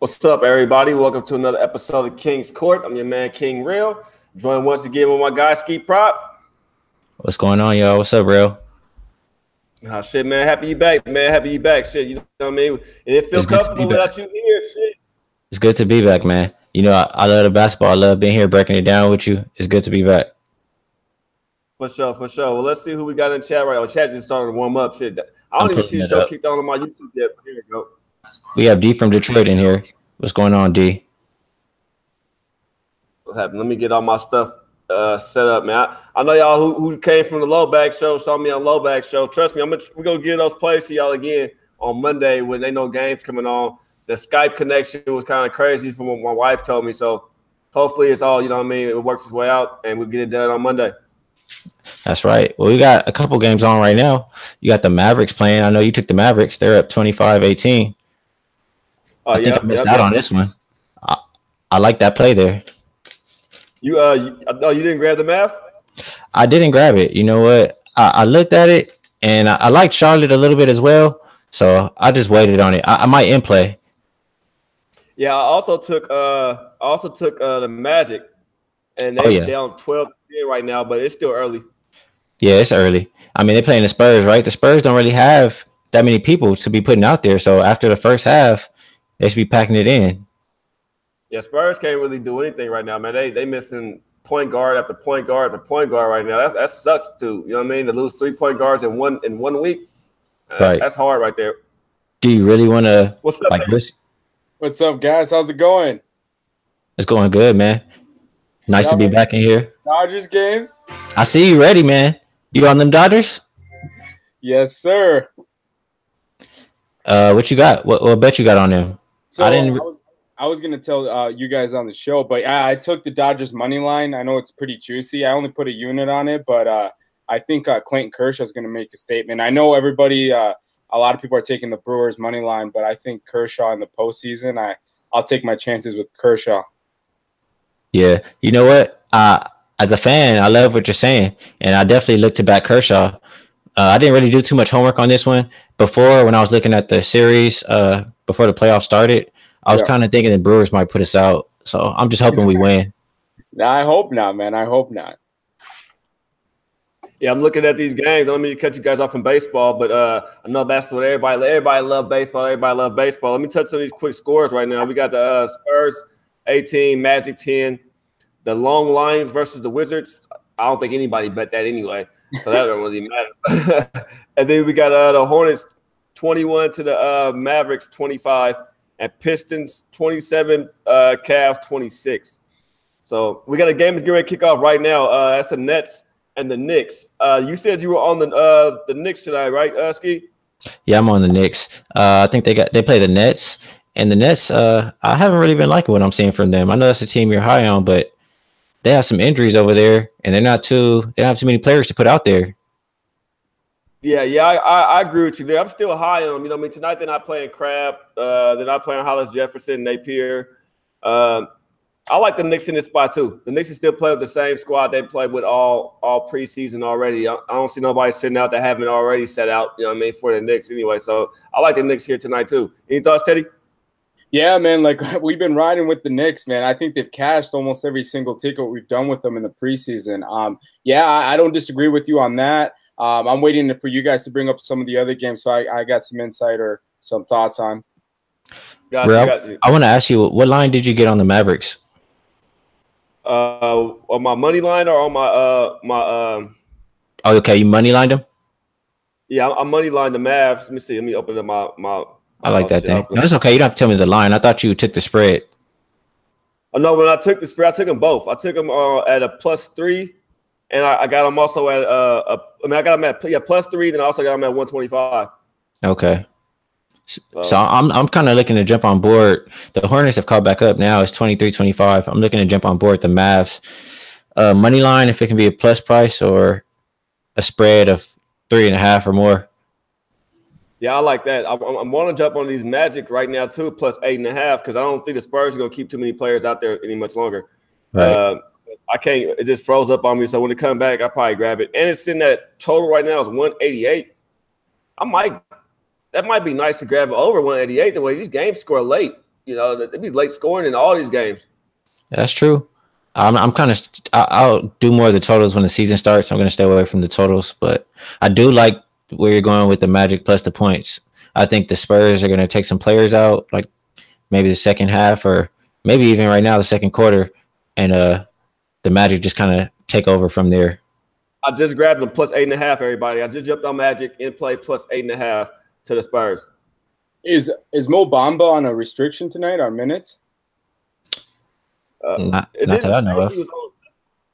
What's up, everybody? Welcome to another episode of King's Court. I'm your man, King Real. Joined once again with my guy, Ski Prop. What's going on, y'all? What's up, Real? Shit, man. Happy you back, man. Happy you back. Shit, you know what I mean? It feels comfortable without you here. Shit. It's good to be back, man. You know, I love the basketball. I love being here, breaking it down with you. It's good to be back. For sure. Well, let's see who we got in chat right now. Chat just started to warm up. Shit, I don't even see the show kicked on my YouTube yet. Here we go. We have D from Detroit in here. What's going on, D? What's happening? Let me get all my stuff set up, man. I know y'all who came from the Low Bag Show, saw me on Low Bag Show. Trust me, we're going to get those plays to y'all again on Monday when they know games coming on. The Skype connection was kind of crazy from what my wife told me. So hopefully it's all, you know what I mean, it works its way out and we'll get it done on Monday. That's right. Well, we got a couple games on right now. You got the Mavericks playing. I know you took the Mavericks. They're up 25-18. I think I missed out on this one. I like that play there. You didn't grab the Mavs? I didn't grab it. You know what? I looked at it, and I liked Charlotte a little bit as well. So I just waited on it. I might in play. Yeah, I also took the Magic, and they're down 12-10 right now, but it's still early. Yeah, it's early. I mean, they're playing the Spurs, right? The Spurs don't really have that many people to be putting out there. So after the first half, they should be packing it in. Yeah, Spurs can't really do anything right now, man. They missing point guard after point guard after point guard right now. That sucks too. You know what I mean? To lose 3 point guards in one week, right? That's hard right there. Do you really want to? What's up, What's up, guys? How's it going? It's going good, man. Nice to be back in here. Dodgers game. I see you ready, man. You on them Dodgers? Yes, sir. What you got? What bet you got on them? So I was gonna tell you guys on the show, but I took the Dodgers money line. I know it's pretty juicy. I only put a unit on it, but I think Clayton Kershaw is gonna make a statement. I know everybody, a lot of people are taking the Brewers money line, but I think Kershaw in the postseason, I'll take my chances with Kershaw. Yeah, you know what? As a fan, I love what you're saying, and I definitely look to back Kershaw. I didn't really do too much homework on this one before when I was looking at the series before the playoffs started. I was kind of thinking the Brewers might put us out, so I'm just hoping we win. I hope not, man. I hope not. Yeah, I'm looking at these games. I don't mean to cut you guys off from baseball, but I know that's what everybody love baseball. Everybody love baseball. Let me touch on these quick scores right now. We got the Spurs 18, Magic 10, the Long Lions versus the Wizards. I don't think anybody bet that anyway, so that don't really matter. And then we got the Hornets 21 to the Mavericks 25, and Pistons 27, Cavs 26. So we got a game that's getting ready to kick off right now. That's the Nets and the Knicks. You said you were on the Knicks tonight, right, Ski? Yeah, I'm on the Knicks. I think they play the Nets, and the Nets. I haven't really been liking what I'm seeing from them. I know that's a team you're high on, but they have some injuries over there, and they don't have too many players to put out there. Yeah, I agree with you there. I'm still high on them. You know what I mean? Tonight they're not playing Crab. They're not playing Hollis Jefferson, Napier. I like the Knicks in this spot too. The Knicks still play with the same squad they played with all preseason already. I don't see nobody sitting out that haven't already set out, you know what I mean, for the Knicks anyway. So I like the Knicks here tonight too. Any thoughts, Teddy? Yeah, man, like we've been riding with the Knicks, man. I think they've cashed almost every single ticket we've done with them in the preseason. I don't disagree with you on that. I'm waiting for you guys to bring up some of the other games, so I got some insight or some thoughts on. Got you. I want to ask you, what line did you get on the Mavericks? On my money line or on my Oh, okay, you money lined them? Yeah, I money lined the Mavs. Let me see. Let me open up my I like that thing. No, it's okay. You don't have to tell me the line. I thought you took the spread. Oh, no, when I took the spread, I took them both. I took them at a +3, and I got them also at I got them at +3. Then I also got them at 125. Okay. So I'm kind of looking to jump on board. The Hornets have caught back up now. It's 23-25. I'm looking to jump on board the Mavs money line if it can be a plus price or a spread of 3.5 or more. Yeah, I like that. I want to jump on these Magic right now too, +8.5, because I don't think the Spurs are going to keep too many players out there any much longer. Right. I can't. It just froze up on me. So when it come back, I'll probably grab it. And it's sitting at total right now is 188. That might be nice to grab it over 188 the way these games score late. it'd be late scoring in all these games. That's true. I'm kind of I'll do more of the totals when the season starts. I'm going to stay away from the totals, but I do like where you're going with the Magic plus the points. I think the Spurs are going to take some players out, like maybe the second half or maybe even right now the second quarter, and the Magic just kind of take over from there. I just grabbed them plus 8.5. Everybody, I just jumped on Magic in play plus 8.5 to the Spurs. Is Mo Bamba on a restriction tonight on minutes? Not that I know of.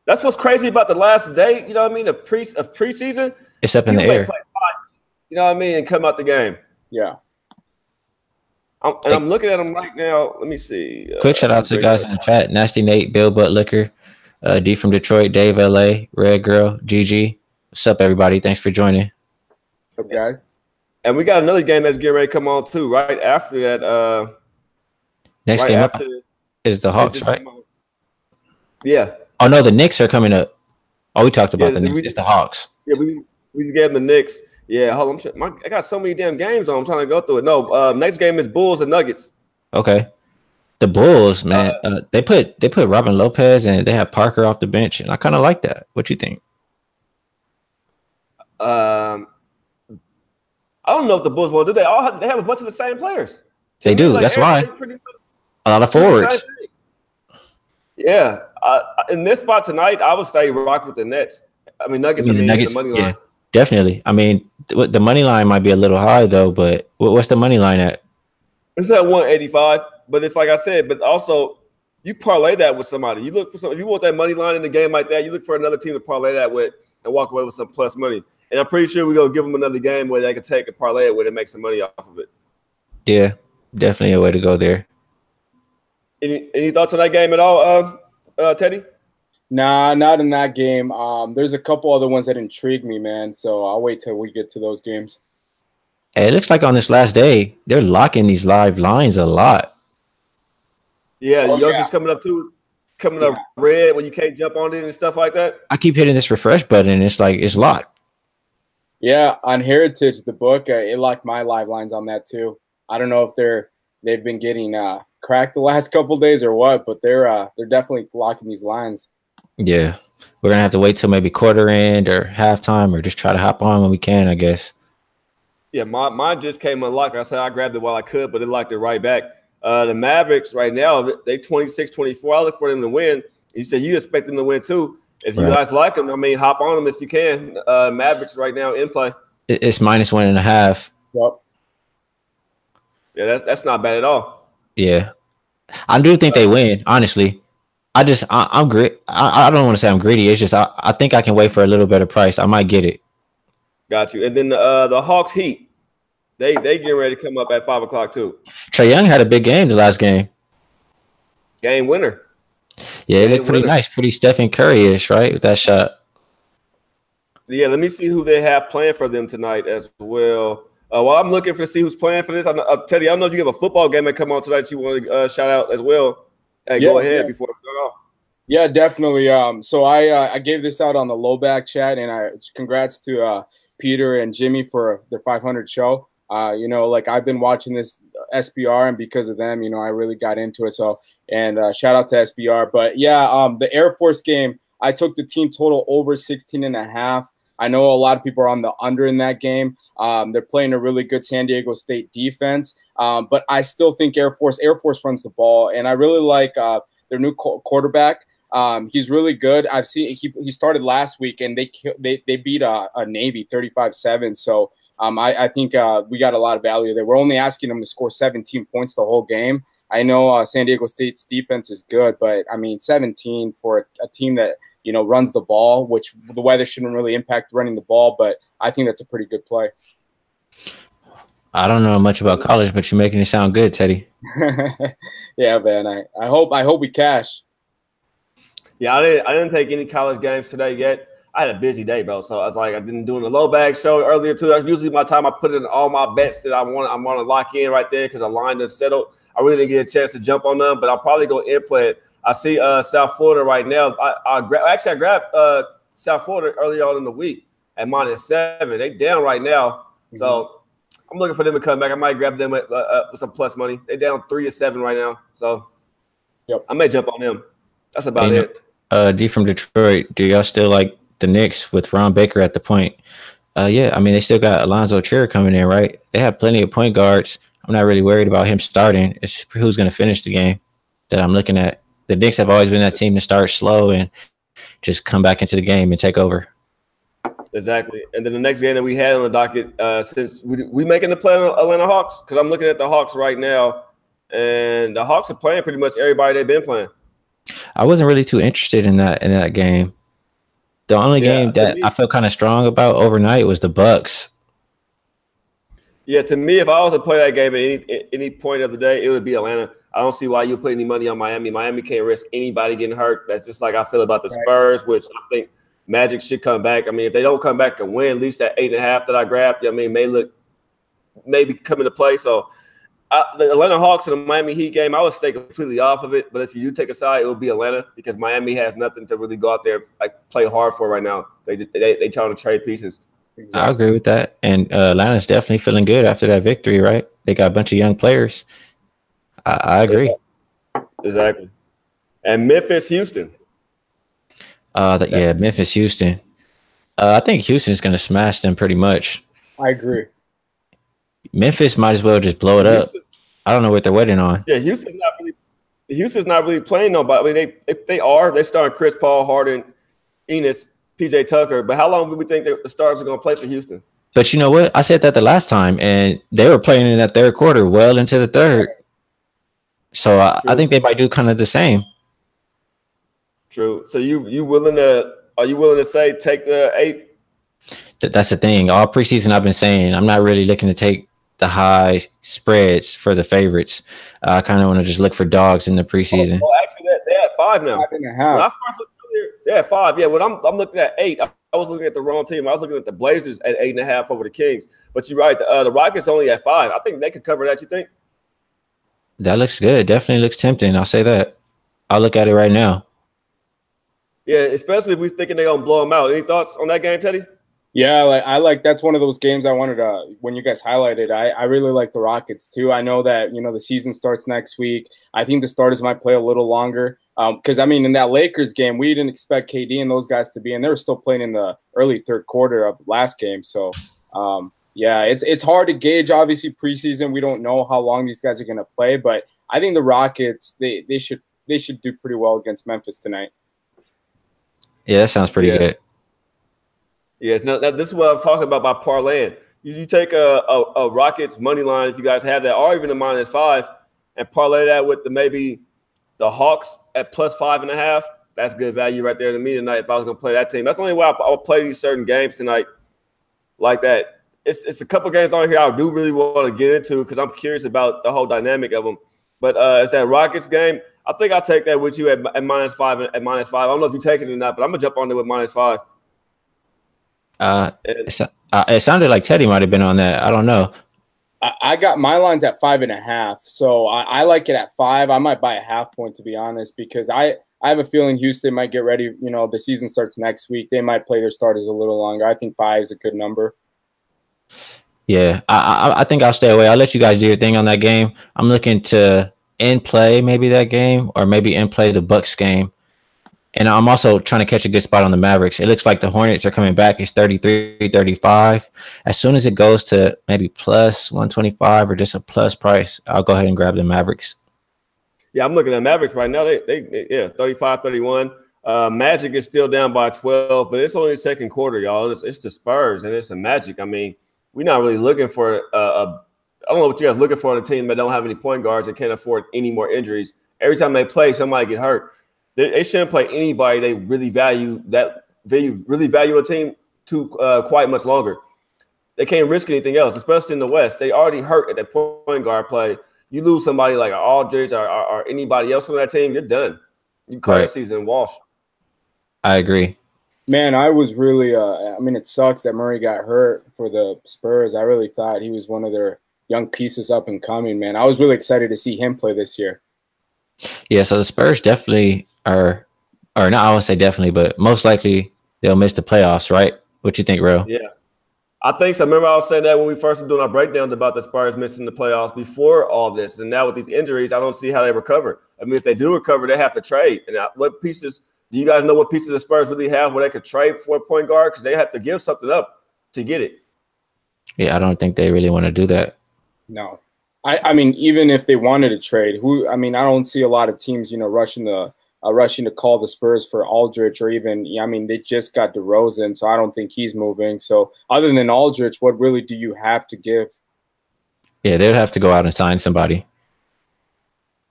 That's what's crazy about the last day. You know what I mean? Of preseason. It's up in the air. You know what I mean? And come out the game. Yeah. I'm looking at them right now. Let me see. Quick shout out to the guys in the chat: Nasty Nate, Bill Butt Liquor, D from Detroit, Dave LA, Red Girl, GG. What's up, everybody? Thanks for joining. What's up, guys? And we got another game that's getting ready to come on too. Right after that. Next right game after up is the Hawks, right? Yeah. Oh no, the Knicks are coming up. Oh, we talked about the Knicks. It's the Hawks. Yeah, we gave them the Knicks. Yeah, hold on. I got so many damn games on. I'm trying to go through it. No, next game is Bulls and Nuggets. Okay. The Bulls, man, they put Robin Lopez and they have Parker off the bench, and I kind of like that. What you think? I don't know if the Bulls will do. They have a bunch of the same players. They do. That's why. A lot of forwards. Yeah. In this spot tonight, I would say rock with the Nets. I mean, Nuggets. Nuggets, the money line. Yeah, definitely. I mean, the money line might be a little high though, but what's the money line at? It's at 185. But it's like I said, but also you parlay that with somebody. You look for some. If you want that money line in a game like that, you look for another team to parlay that with and walk away with some plus money. And I'm pretty sure we're gonna give them another game where they can take and parlay it with and make some money off of it. Yeah, definitely a way to go there. Any thoughts on that game at all, Teddy? Nah, not in that game. There's a couple other ones that intrigue me, man. So I'll wait till we get to those games. Hey, it looks like on this last day, they're locking these live lines a lot. Yeah, yours is coming up too. Coming up red when you can't jump on it and stuff like that. I keep hitting this refresh button and it's like it's locked. Yeah, on Heritage, the book, it locked my live lines on that too. I don't know if they've been getting cracked the last couple of days or what, but they're definitely locking these lines. Yeah, we're gonna have to wait till maybe quarter end or halftime, or just try to hop on when we can, I guess. Yeah, mine just came unlocked. I said I grabbed it while I could, but it locked it right back. The Mavericks right now, they 26-24. I look for them to win. You said you expect them to win too. If you guys like them, I mean, hop on them if you can. Mavericks right now in play. It's -1.5. Yep. Yeah, that's not bad at all. Yeah, I do think they win. Honestly, I'm great. I don't want to say I'm greedy. It's just I think I can wait for a little better price. I might get it. Got you. And then the Hawks Heat, they getting ready to come up at 5 o'clock too. Trae Young had a big game the last game. Game winner. Yeah, it looked pretty nice, pretty Stephen Curry-ish, right, with that shot. Yeah, let me see who they have playing for them tonight as well. While I'm looking to see who's playing for this, Teddy, I don't know if you have a football game that come on tonight you want to shout out as well. Hey, go ahead before I start off. Yeah, definitely. So I gave this out on the low back chat, and congrats to Peter and Jimmy for their 500 show. Like I've been watching this SBR, and because of them, I really got into it. So, and shout out to SBR. But yeah, the Air Force game, I took the team total over 16.5. I know a lot of people are on the under in that game. They're playing a really good San Diego State defense, but I still think Air Force runs the ball, and I really like their new quarterback. He's really good. I've seen he started last week, and they beat a Navy 35-7. So I think we got a lot of value there. We're only asking them to score 17 points the whole game. I know San Diego State's defense is good, but I mean 17 for a team that runs the ball, which the weather shouldn't really impact running the ball, but I think that's a pretty good play. I don't know much about college, but you're making it sound good, Teddy. Yeah, man. I hope we cash. Yeah, I didn't take any college games today yet. I had a busy day, bro. So I was like, I've been doing the low bag show earlier too. That's usually my time. I put in all my bets that I want to lock in right there because the line is settled. I really didn't get a chance to jump on them, but I'll probably go in play it. I see South Florida right now. I grabbed South Florida early on in the week at -7. They down right now. So I'm looking for them to come back. I might grab them with some plus money. They're down 3-7 right now, so yep. I may jump on them. That's about it. D from Detroit, do y'all still like the Knicks with Ron Baker at the point? Yeah, I mean, they still got Alonzo Trier coming in, right? They have plenty of point guards. I'm not really worried about him starting. It's who's going to finish the game that I'm looking at. The Knicks have always been that team to start slow and just come back into the game and take over. Exactly. And then the next game that we had on the docket, since we making the play on Atlanta Hawks, because I'm looking at the Hawks right now, and the Hawks are playing pretty much everybody they've been playing. I wasn't really too interested in that game. The only game that I felt kind of strong about overnight was the Bucks. Yeah, to me, if I was to play that game at any point of the day, it would be Atlanta. I don't see why you put any money on Miami. Miami can't risk anybody getting hurt. That's just like I feel about the Spurs, which I think Magic should come back. I mean, if they don't come back and win, at least that 8.5 that I grabbed, I mean, maybe come into play. So the Atlanta Hawks and the Miami Heat game, I would stay completely off of it. But if you do take a side, it would be Atlanta because Miami has nothing to really go out there like play hard for right now. They trying to trade pieces. Exactly. I agree with that. And Atlanta's definitely feeling good after that victory, right? They got a bunch of young players. I agree. Exactly. And Memphis, Houston. Yeah, Memphis, Houston. I think Houston's going to smash them pretty much. I agree. Memphis might as well just blow it up. I don't know what they're waiting on. Yeah, Houston's not really playing nobody. I mean, they're starting Chris Paul, Harden, Enos, PJ Tucker. But how long do we think the stars are going to play for Houston? But you know what? I said that the last time, and they were playing in that third quarter, well into the third. So I think they might do kind of the same. True. So are you willing to say take the 8? That's the thing. All preseason I've been saying I'm not really looking to take the high spreads for the favorites. I kind of want to just look for dogs in the preseason. Oh, actually, they're at 5 now. 5.5. When I first looked earlier, they're at 5. Yeah, when I'm looking at 8, I was looking at the wrong team. I was looking at the Blazers at 8.5 over the Kings. But you're right. The Rockets only at 5. I think they could cover that. You think? That looks good. Definitely looks tempting. I'll say that. I'll look at it right now. Yeah, especially if we're thinking they're going to blow them out. Any thoughts on that game, Teddy? Yeah, that's one of those games I wanted to, when you guys highlighted, I really like the Rockets too. I know that, the season starts next week. I think the starters might play a little longer because, I mean, in that Lakers game, we didn't expect KD and those guys to be, and they were still playing in the early third quarter of last game. So, yeah, it's hard to gauge. Obviously, preseason, we don't know how long these guys are going to play, but I think the Rockets, they should do pretty well against Memphis tonight. Yeah, that sounds pretty good. Yeah, now this is what I'm talking about by parlaying. You take a Rockets money line if you guys have that, or even a -5, and parlay that with maybe the Hawks at +5.5. That's good value right there to me tonight. If I was going to play that team, that's the only way I would play these certain games tonight like that. It's a couple games on here I do really want to get into because I'm curious about the whole dynamic of them. But it's that Rockets game. I think I'll take that with you at -5 and at -5. I don't know if you take it or not, but I'm gonna jump on there with -5. It sounded like Teddy might have been on that. I don't know. I got my lines at 5.5, so I like it at 5. I might buy a half point to be honest, because I have a feeling Houston might get ready. The season starts next week. They might play their starters a little longer. I think 5 is a good number. Yeah, I think I'll stay away. I'll let you guys do your thing on that game. I'm looking to in play maybe that game, or maybe in play the Bucks game. And I'm also trying to catch a good spot on the Mavericks. It looks like the Hornets are coming back. It's 33-35. As soon as it goes to maybe +125 or just a plus price, I'll go ahead and grab the Mavericks. Yeah, I'm looking at Mavericks right now. They 35-31. Magic is still down by 12, but it's only the second quarter, y'all. It's the Spurs, and it's the Magic. I mean, we're not really looking for I don't know what you guys are looking for on a team that don't have any point guards and can't afford any more injuries. Every time they play, somebody get hurt. They shouldn't play anybody they really value a team too quite much longer. They can't risk anything else, especially in the West. They already hurt at that point guard play. You lose somebody like Aldridge or anybody else on that team, you're done. You call the season wash. I agree. Man, I was really it sucks that Murray got hurt for the Spurs. I really thought he was one of their young pieces up and coming, man. I was really excited to see him play this year. Yeah, so the Spurs definitely are not, I won't say definitely, but most likely they'll miss the playoffs, right? What you think, Ro? Yeah. I think so. Remember, I was saying that when we first were doing our breakdowns about the Spurs missing the playoffs before all this, and now with these injuries, I don't see how they recover. I mean, if they do recover, they have to trade. And what pieces do you guys know? What pieces the Spurs really have where they could trade for a point guard? Because they have to give something up to get it. Yeah, I don't think they really want to do that. No, I mean, even if they wanted to trade, I don't see a lot of teams, rushing to call the Spurs for Aldridge, or even, I mean, they just got DeRozan, so I don't think he's moving. So other than Aldridge, what really do you have to give? Yeah, they'd have to go out and sign somebody.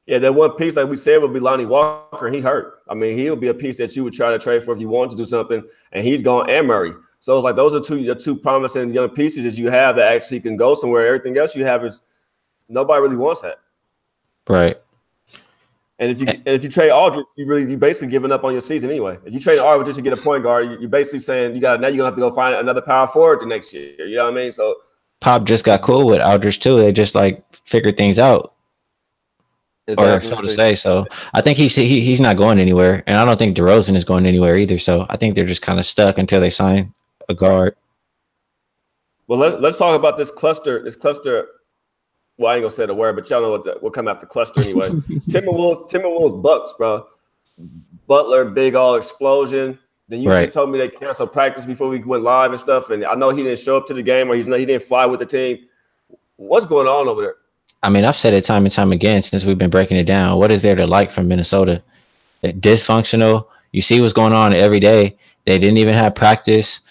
Yeah, that one piece, like we said, would be Lonnie Walker. He hurt. I mean, he'll be a piece that you would try to trade for if you wanted to do something, and he's gone, and Murray. So it's like those are the two promising young pieces that you have that actually can go somewhere. Everything else you have is nobody really wants that. Right. And if you trade Aldridge, you basically giving up on your season anyway. If you trade Aldridge just to get a point guard, you're basically saying now you're gonna have to go find another power forward the next year. You know what I mean? So Pop just got cool with Aldridge too. They just like figured things out. Exactly. Or so to say. So I think he's not going anywhere, and I don't think DeRozan is going anywhere either. So I think they're just kind of stuck until they sign a guard. Well, let's talk about this cluster. Well, I ain't gonna say the word, but y'all know what come after cluster anyway. Timberwolves, Bucks, bro. Butler, big all explosion. Then you just told me they canceled practice before we went live and stuff. And I know he didn't show up to the game, or he didn't fly with the team. What's going on over there? I mean, I've said it time and time again since we've been breaking it down. What is there to like from Minnesota? Dysfunctional. You see what's going on every day. They didn't even have practice.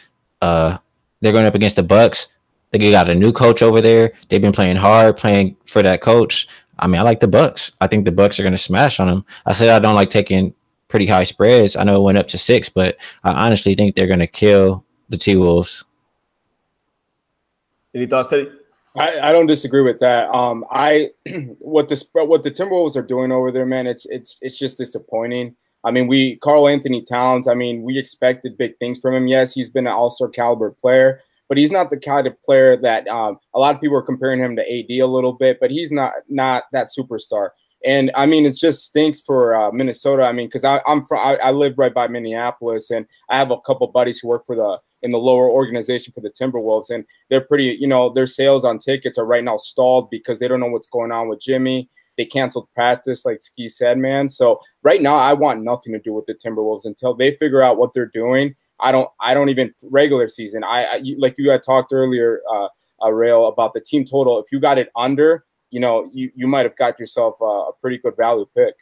They're going up against the Bucks. They got a new coach over there. They've been playing hard, playing for that coach. I mean, I like the Bucks. I think the Bucks are going to smash on them. I said I don't like taking pretty high spreads. I know it went up to 6, but I honestly think they're going to kill the T-Wolves. Any thoughts, Teddy? I don't disagree with that. What the Timberwolves are doing over there, man, it's just disappointing. I mean, Karl Anthony Towns, I mean, we expected big things from him. Yes, he's been an all-star caliber player, but he's not the kind of player that a lot of people are comparing him to AD a little bit, but he's not that superstar. And I mean, it just stinks for Minnesota. I mean, because I live right by Minneapolis, and I have a couple buddies who work in the lower organization for the Timberwolves, and they're pretty, their sales on tickets are right now stalled because they don't know what's going on with Jimmy. They canceled practice, like Ski said, man. So right now, I want nothing to do with the Timberwolves until they figure out what they're doing. I don't even regular season. Like you had talked earlier, Rail, about the team total. If you got it under, you might have got yourself a pretty good value pick.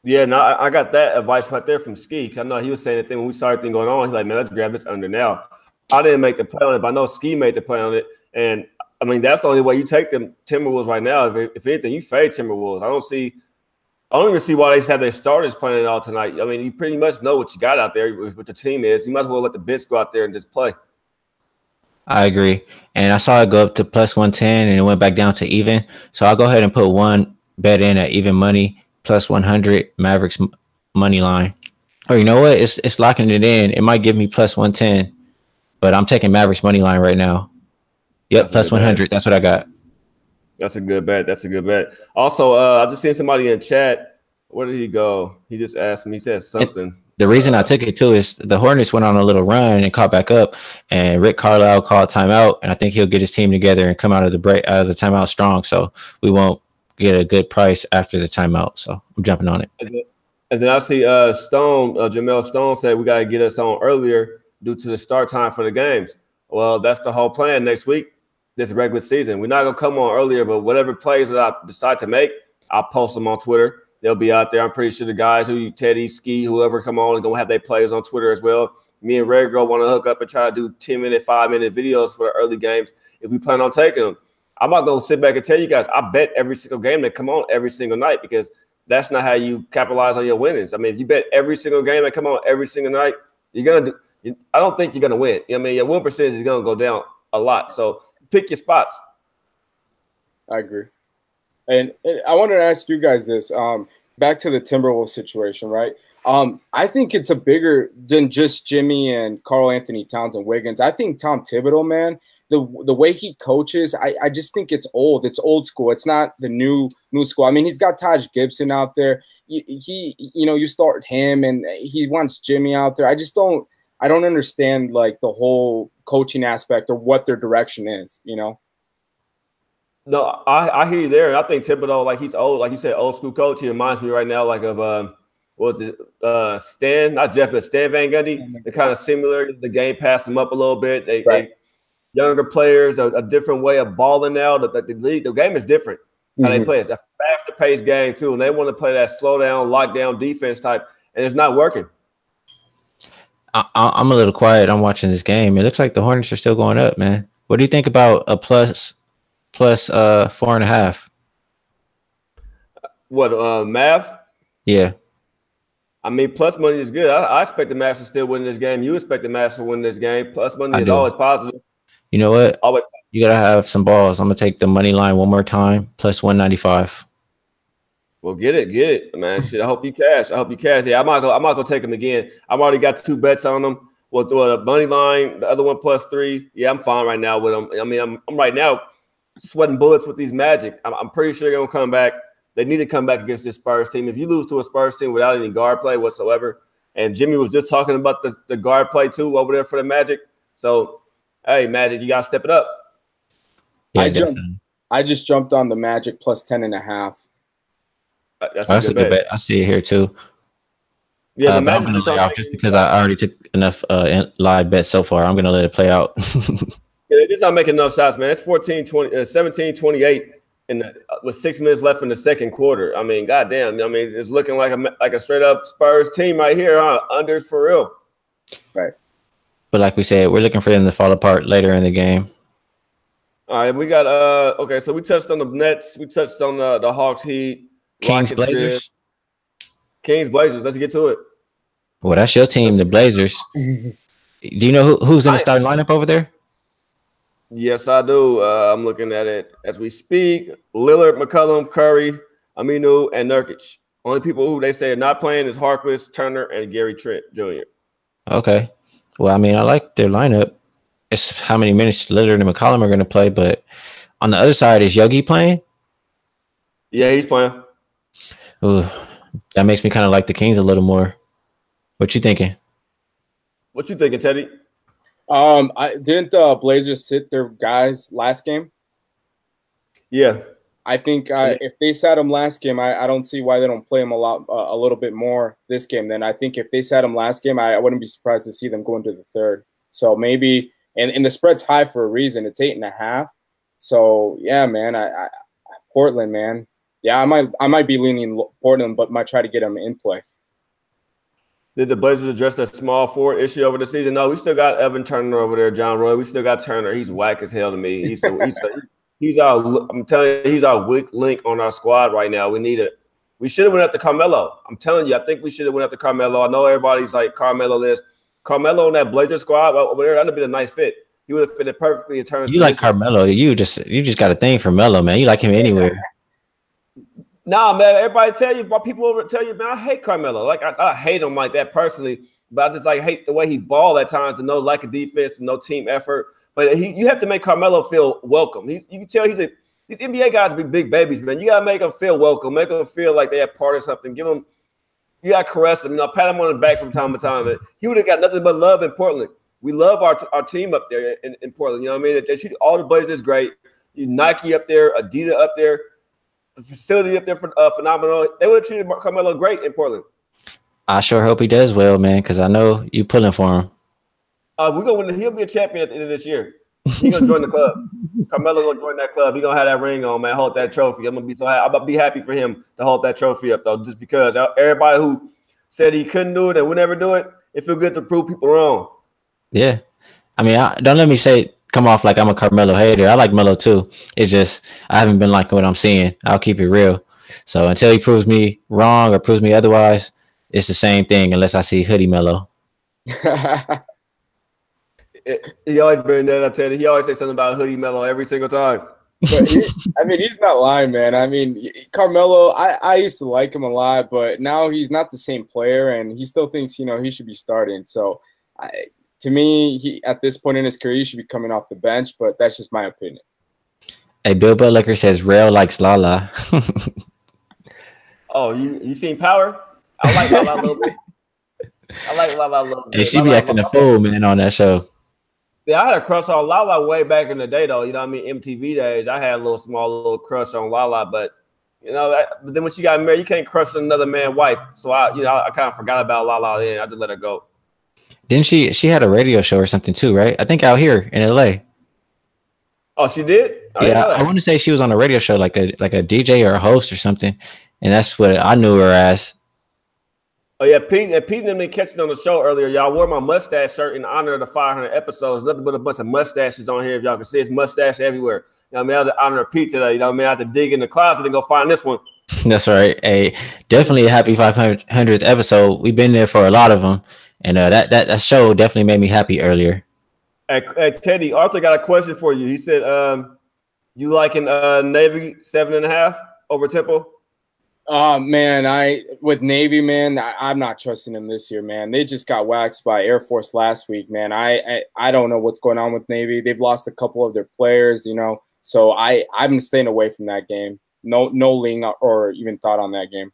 Yeah, no, I got that advice right there from Ski, because I know he was saying the thing when we started thing going on. He's like, man, let's grab this under now. I didn't make the play on it, but I know Ski made the play on it. And, I mean, that's the only way you take them Timberwolves right now. If anything, you fade Timberwolves. I don't even see why they have their starters playing it all tonight. I mean, you pretty much know what you got out there, what the team is. You might as well let the bits go out there and just play. I agree. And I saw it go up to plus 110 and it went back down to even. So I'll go ahead and put one bet in at even money, plus 100 Mavericks money line. Or you know what? It's locking it in. It might give me plus 110, but I'm taking Mavericks money line right now. Yep, that's plus 100. Bet. That's what I got. That's a good bet. Also, I just seen somebody in chat. Where did he go? He just asked me. He said something. The reason I took it too is the Hornets went on a little run and caught back up, and Rick Carlisle called timeout, and I think he'll get his team together and come out of the timeout strong. So we won't get a good price after the timeout. So I'm jumping on it. And then I see Jamel Stone said we got to get us on earlier due to the start time for the games. Well, that's the whole plan next week. This regular season, we're not gonna come on earlier, but whatever plays that I decide to make, I'll post them on Twitter. They'll be out there. I'm pretty sure the guys Teddy, Ski, whoever come on, are gonna have their plays on Twitter as well. Me and Red Girl want to hook up and try to do 10-minute, 5-minute videos for the early games if we plan on taking them. I'm not gonna sit back and tell you guys I bet every single game that come on every single night, because that's not how you capitalize on your winnings. I mean, if you bet every single game that come on every single night, I don't think you're gonna win. I mean, your win percentage is gonna go down a lot. So pick your spots. I agree. And I wanted to ask you guys this. Back to the Timberwolves situation, right? I think it's a bigger than just Jimmy and Karl Anthony Towns and Wiggins. I think Tom Thibodeau, man, the way he coaches, I just think it's old. It's old school. It's not the new school. I mean, he's got Taj Gibson out there. You start him, and he wants Jimmy out there. I don't understand like the whole coaching aspect or what their direction is, you know? No, I hear you there. And I think Thibodeau, like he's old, like you said, old school coach. He reminds me right now like of what was it, Stan, not Jeff, but Stan Van Gundy. They're kind of similar. The game passed them up a little bit. They younger players, a different way of balling now. The game is different. How they play. It's a faster paced game too, and they want to play that slow down, lockdown defense type, and it's not working. I'm a little quiet. I'm watching this game. It looks like the Hornets are still going up, man. What do you think about a plus 4.5? What math? Yeah. I mean, plus money is good. I expect the Mavs to still win this game. You expect the Mavs to win this game. Plus money is always positive. You know what? Always. You gotta have some balls. I'm gonna take the money line one more time. Plus 195. Well, get it, man. Shit, I hope you cash. Yeah, I'm not gonna take them again. I've already got 2 bets on them. Well, the money line, the other one +3. Yeah, I'm fine right now with them. I mean, I'm right now sweating bullets with these Magic. I'm pretty sure they're gonna come back. They need to come back against this Spurs team. If you lose to a Spurs team without any guard play whatsoever, and Jimmy was just talking about the guard play too over there for the Magic. So, hey, Magic, you gotta step it up. Yeah, I just jumped on the Magic plus 10.5. That's a good bet. I see it here too. Yeah, but I'm gonna lay off just because I already took enough live bets so far. I'm gonna let it play out. Yeah, this not making enough shots, man. It's 17-28 with 6 minutes left in the second quarter. I mean, goddamn. I mean, it's looking like a straight up Spurs team right here, huh? Unders for real. Right. But like we said, we're looking for them to fall apart later in the game. All right, we got okay, so we touched on the Nets, we touched on the Hawks, Heat, Kings, Blazers. Kings, Blazers. Let's get to it. Well, that's your team, the Blazers. Do you know who's in the starting lineup over there? Yes, I do. I'm looking at it as we speak. Lillard, McCollum, Curry, Aminu, and Nurkic. Only people who they say are not playing is Harkless, Turner, and Gary Trent Jr. Okay. Well, I mean, I like their lineup. It's how many minutes Lillard and McCollum are going to play, but on the other side, is Yogi playing? Yeah, he's playing. Ooh, that makes me kind of like the Kings a little more. What you thinking? What you thinking, Teddy? I didn't the Blazers sit their guys last game? Yeah, I think if they sat them last game, I don't see why they don't play them a little bit more this game. Then I think if they sat them last game, I wouldn't be surprised to see them go into the third. So maybe, and the spread's high for a reason. It's 8.5. So yeah, man, I Portland, man. Yeah, I might be leaning Portland, but might try to get them in play. Did the Blazers address that small forward issue over the season? No, we still got Evan Turner over there, John Roy. We still got Turner. He's whack as hell to me. He's our. I'm telling you, he's our weak link on our squad right now. We need it. We should have went after Carmelo. I'm telling you, I think we should have went after Carmelo. I know everybody's like Carmelo list. Carmelo on that Blazer squad over there, that'd have been a nice fit. He would have fitted perfectly in terms. You like Carmelo? You just got a thing for Melo, man. You like him anywhere. Nah, man. Everybody tell you, my people over tell you, man, I hate Carmelo. Like I hate him like that personally, but I just like hate the way he ball at times. To no lack of defense and no team effort. But you have to make Carmelo feel welcome. You can tell these NBA guys be big babies, man. You gotta make them feel welcome, make them feel like they're part of something. Give them, you gotta caress them, pat him on the back from time to time. But he would have got nothing but love in Portland. We love our team up there in Portland. You know what I mean? They shoot all the Blazers great. You Nike up there, Adidas up there. The facility up there for phenomenal. They would have treated Carmelo great in Portland. I sure hope he does well, man, because I know you pulling for him. We're gonna win. He'll be a champion at the end of this year. He's gonna join the club. Carmelo's gonna join that club. He's gonna have that ring on, man. Hold that trophy. I'm gonna be happy for him to hold that trophy up, though, just because everybody who said he couldn't do it and would never do it, it feels good to prove people wrong. Yeah, I mean, don't let me come off like I'm a Carmelo hater. I like Melo too. It's just I haven't been liking what I'm seeing. I'll keep it real. So until he proves me wrong or proves me otherwise, it's the same thing unless I see hoodie Melo. He always bring that up, Teddy. He always say something about hoodie Melo every single time. But he's not lying, man. I mean, Carmelo, I used to like him a lot, but now he's not the same player, and he still thinks, he should be starting. So to me, he at this point in his career, he should be coming off the bench, but that's just my opinion. Hey, Bill Butlicker says Rail likes Lala. Oh, you seen Power? I like Lala a little bit. I like Lala a little bit. And she be acting a fool, man, on that show. Yeah, I had a crush on Lala way back in the day, though. You know what I mean? MTV days. I had a little crush on Lala, but but then when she got married, you can't crush another man's wife. So I kind of forgot about Lala then. I just let her go. Didn't she had a radio show or something too, right? I think out here in LA. Oh, she did? Yeah, I want to say she was on a radio show, like a DJ or a host or something, and that's what I knew her as. Oh yeah, Pete and them didn't catch it on the show earlier. Y'all wore my mustache shirt in honor of the 500 episodes. Nothing but a bunch of mustaches on here. If y'all can see, it's mustache everywhere. You know what I mean? That was in honor of Pete today. You know what I mean? I had to dig in the closet and go find this one. That's right. Hey, definitely a happy 500th episode. We've been there for a lot of them, and that show definitely made me happy earlier. Hey, Teddy, Arthur got a question for you. He said, you liking Navy 7.5 over Temple? Man, with Navy, man, I'm not trusting them this year, man. They just got waxed by Air Force last week, man. I don't know what's going on with Navy. They've lost a couple of their players, so I'm staying away from that game. No lean or even thought on that game.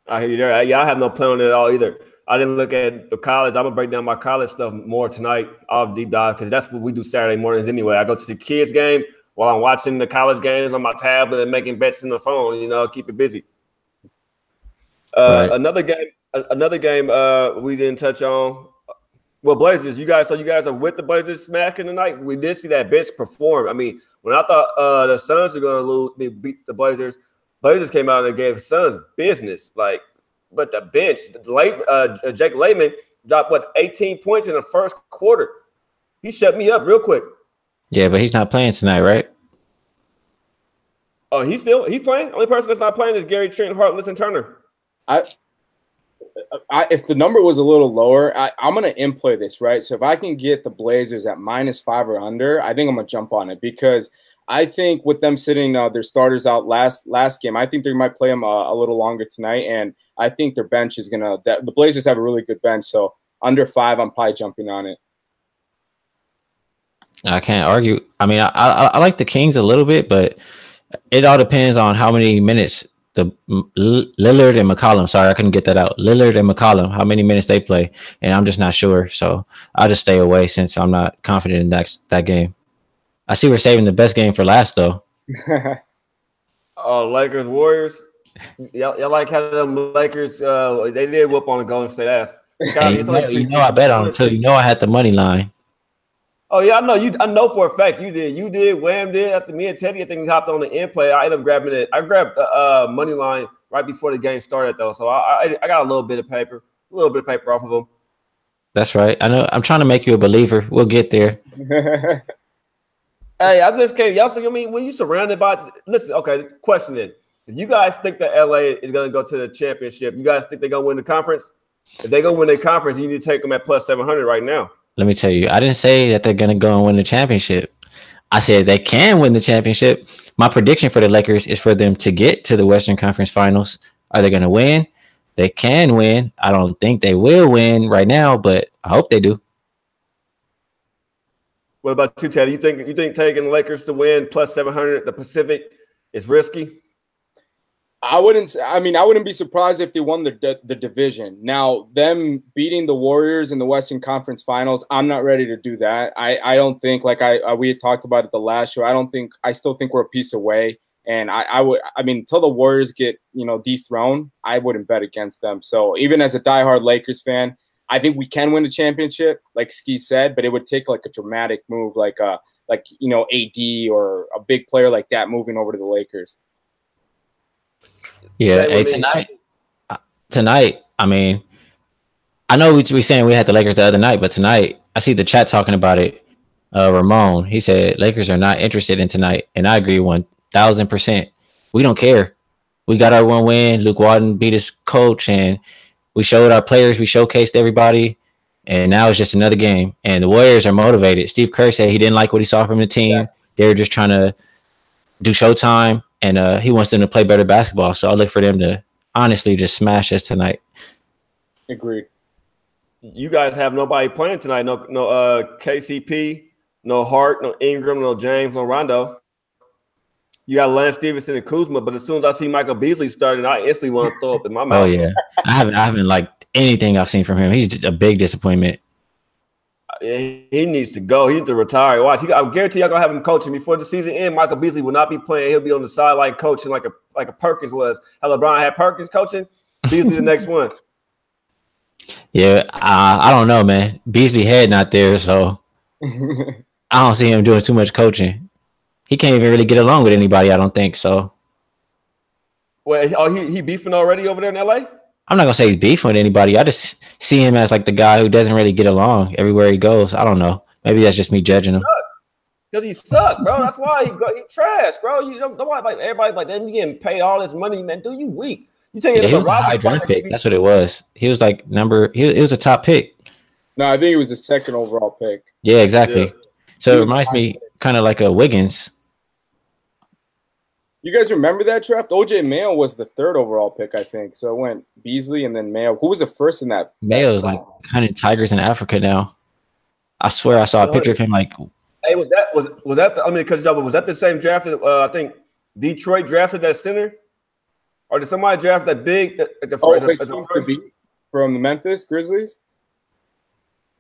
I hear you there. Yeah, I have no plan on it at all either. I didn't look at the college. I'm gonna break down my college stuff more tonight. I'll deep dive because that's what we do Saturday mornings anyway. I go to the kids game while I'm watching the college games on my tablet and making bets in the phone. Keep it busy. Right. Another game we didn't touch on. Well, Blazers, you guys are with the Blazers smacking tonight. We did see that bench perform. I mean, when I thought the Suns were going to beat the Blazers came out and gave Suns business. But the bench, Jake Layman dropped 18 points in the first quarter. He shut me up real quick. Yeah, but he's not playing tonight, right? Oh, he's playing. Only person that's not playing is Gary Trent, Hartless, and Turner. If the number was a little lower, I'm gonna in-play this, right? So if I can get the Blazers at -5 or under, I think I'm gonna jump on it because I think with them sitting their starters out last game, I think they might play them a little longer tonight, and I think their bench is the Blazers have a really good bench, so under 5, I'm probably jumping on it. I can't argue. I mean, I like the Kings a little bit, but it all depends on how many minutes the Lillard and McCollum. Sorry, I couldn't get that out. Lillard and McCollum, how many minutes they play, and I'm just not sure. So I'll just stay away since I'm not confident in that game. I see we're saving the best game for last, though. Oh, Lakers Warriors. Y'all like how them Lakers? They did whoop on the Golden State ass. I bet on them too. I had the money line. Oh yeah, I know you. I know for a fact you did. You did. Wham did. After me and Teddy, I think we hopped on the end play. I ended up grabbing it. I grabbed the money line right before the game started, though. So I got a little bit of paper off of them. That's right. I know. I'm trying to make you a believer. We'll get there. Hey, I just came. Y'all, I mean, when you surrounded by, listen. Okay, the question is, if you guys think that LA is going to go to the championship, you guys think they're going to win the conference? If they're going to win the conference, you need to take them at +700 right now. Let me tell you, I didn't say that they're going to go and win the championship. I said they can win the championship. My prediction for the Lakers is for them to get to the Western Conference Finals. Are they going to win? They can win. I don't think they will win right now, but I hope they do. What about you, Teddy? You think taking the Lakers to win +700 the Pacific is risky? I wouldn't be surprised if they won the division. Now, them beating the Warriors in the Western Conference Finals, I'm not ready to do that. I don't think, like we had talked about at the last show, I still think we're a piece away. And until the Warriors get, dethroned, I wouldn't bet against them. So even as a diehard Lakers fan, I think we can win a championship, like Ski said, but it would take like a dramatic move, like AD or a big player like that moving over to the Lakers. Yeah, hey, tonight, I mean, I know we saying we had the Lakers the other night, but tonight, I see the chat talking about it. Ramon, he said Lakers are not interested in tonight, and I agree 1,000%. We don't care. We got our one win. Luke Walton beat his coach, and we showed our players. We showcased everybody, and now it's just another game. And the Warriors are motivated. Steve Kerr said he didn't like what he saw from the team. Yeah. They were just trying to do showtime, and he wants them to play better basketball. So I look for them to honestly just smash us tonight. Agreed. You guys have nobody playing tonight. No KCP, no Hart, no Ingram, no James, no Rondo. You got Lance Stevenson and Kuzma, but as soon as I see Michael Beasley starting, I instantly want to throw up in my mouth. Oh yeah, I haven't liked anything I've seen from him. He's just a big disappointment. He needs to go. He needs to retire. Watch. I guarantee y'all gonna have him coaching before the season ends. Michael Beasley will not be playing. He'll be on the sideline coaching like a Perkins was. How LeBron had Perkins coaching. Beasley the next one. Yeah, I don't know, man. Beasley head not there, so I don't see him doing too much coaching. He can't even really get along with anybody. I don't think so. Well, he beefing already over there in LA? I'm not gonna say he's beefing with anybody. I just see him as like the guy who doesn't really get along everywhere he goes. I don't know. Maybe that's just me judging him. Because he sucked, bro. That's why he trash, bro. You don't nobody like everybody like that. You getting paid all this money, man. Dude, you weak. You taking he was a high draft pick. That's what it was. He was like he was a top pick. No, I think it was the second overall pick. Yeah, exactly. Yeah. So it reminds me kind of like a Wiggins. You guys remember that draft? OJ Mayo was the third overall pick, I think. So it went Beasley and then Mayo. Who was the first in that? Mayo's like hunting tigers in Africa now. I swear I saw a picture of him like. Hey, was that? I mean, because was that the same draft that I think Detroit drafted that center, or did somebody draft that big the first from the Memphis Grizzlies?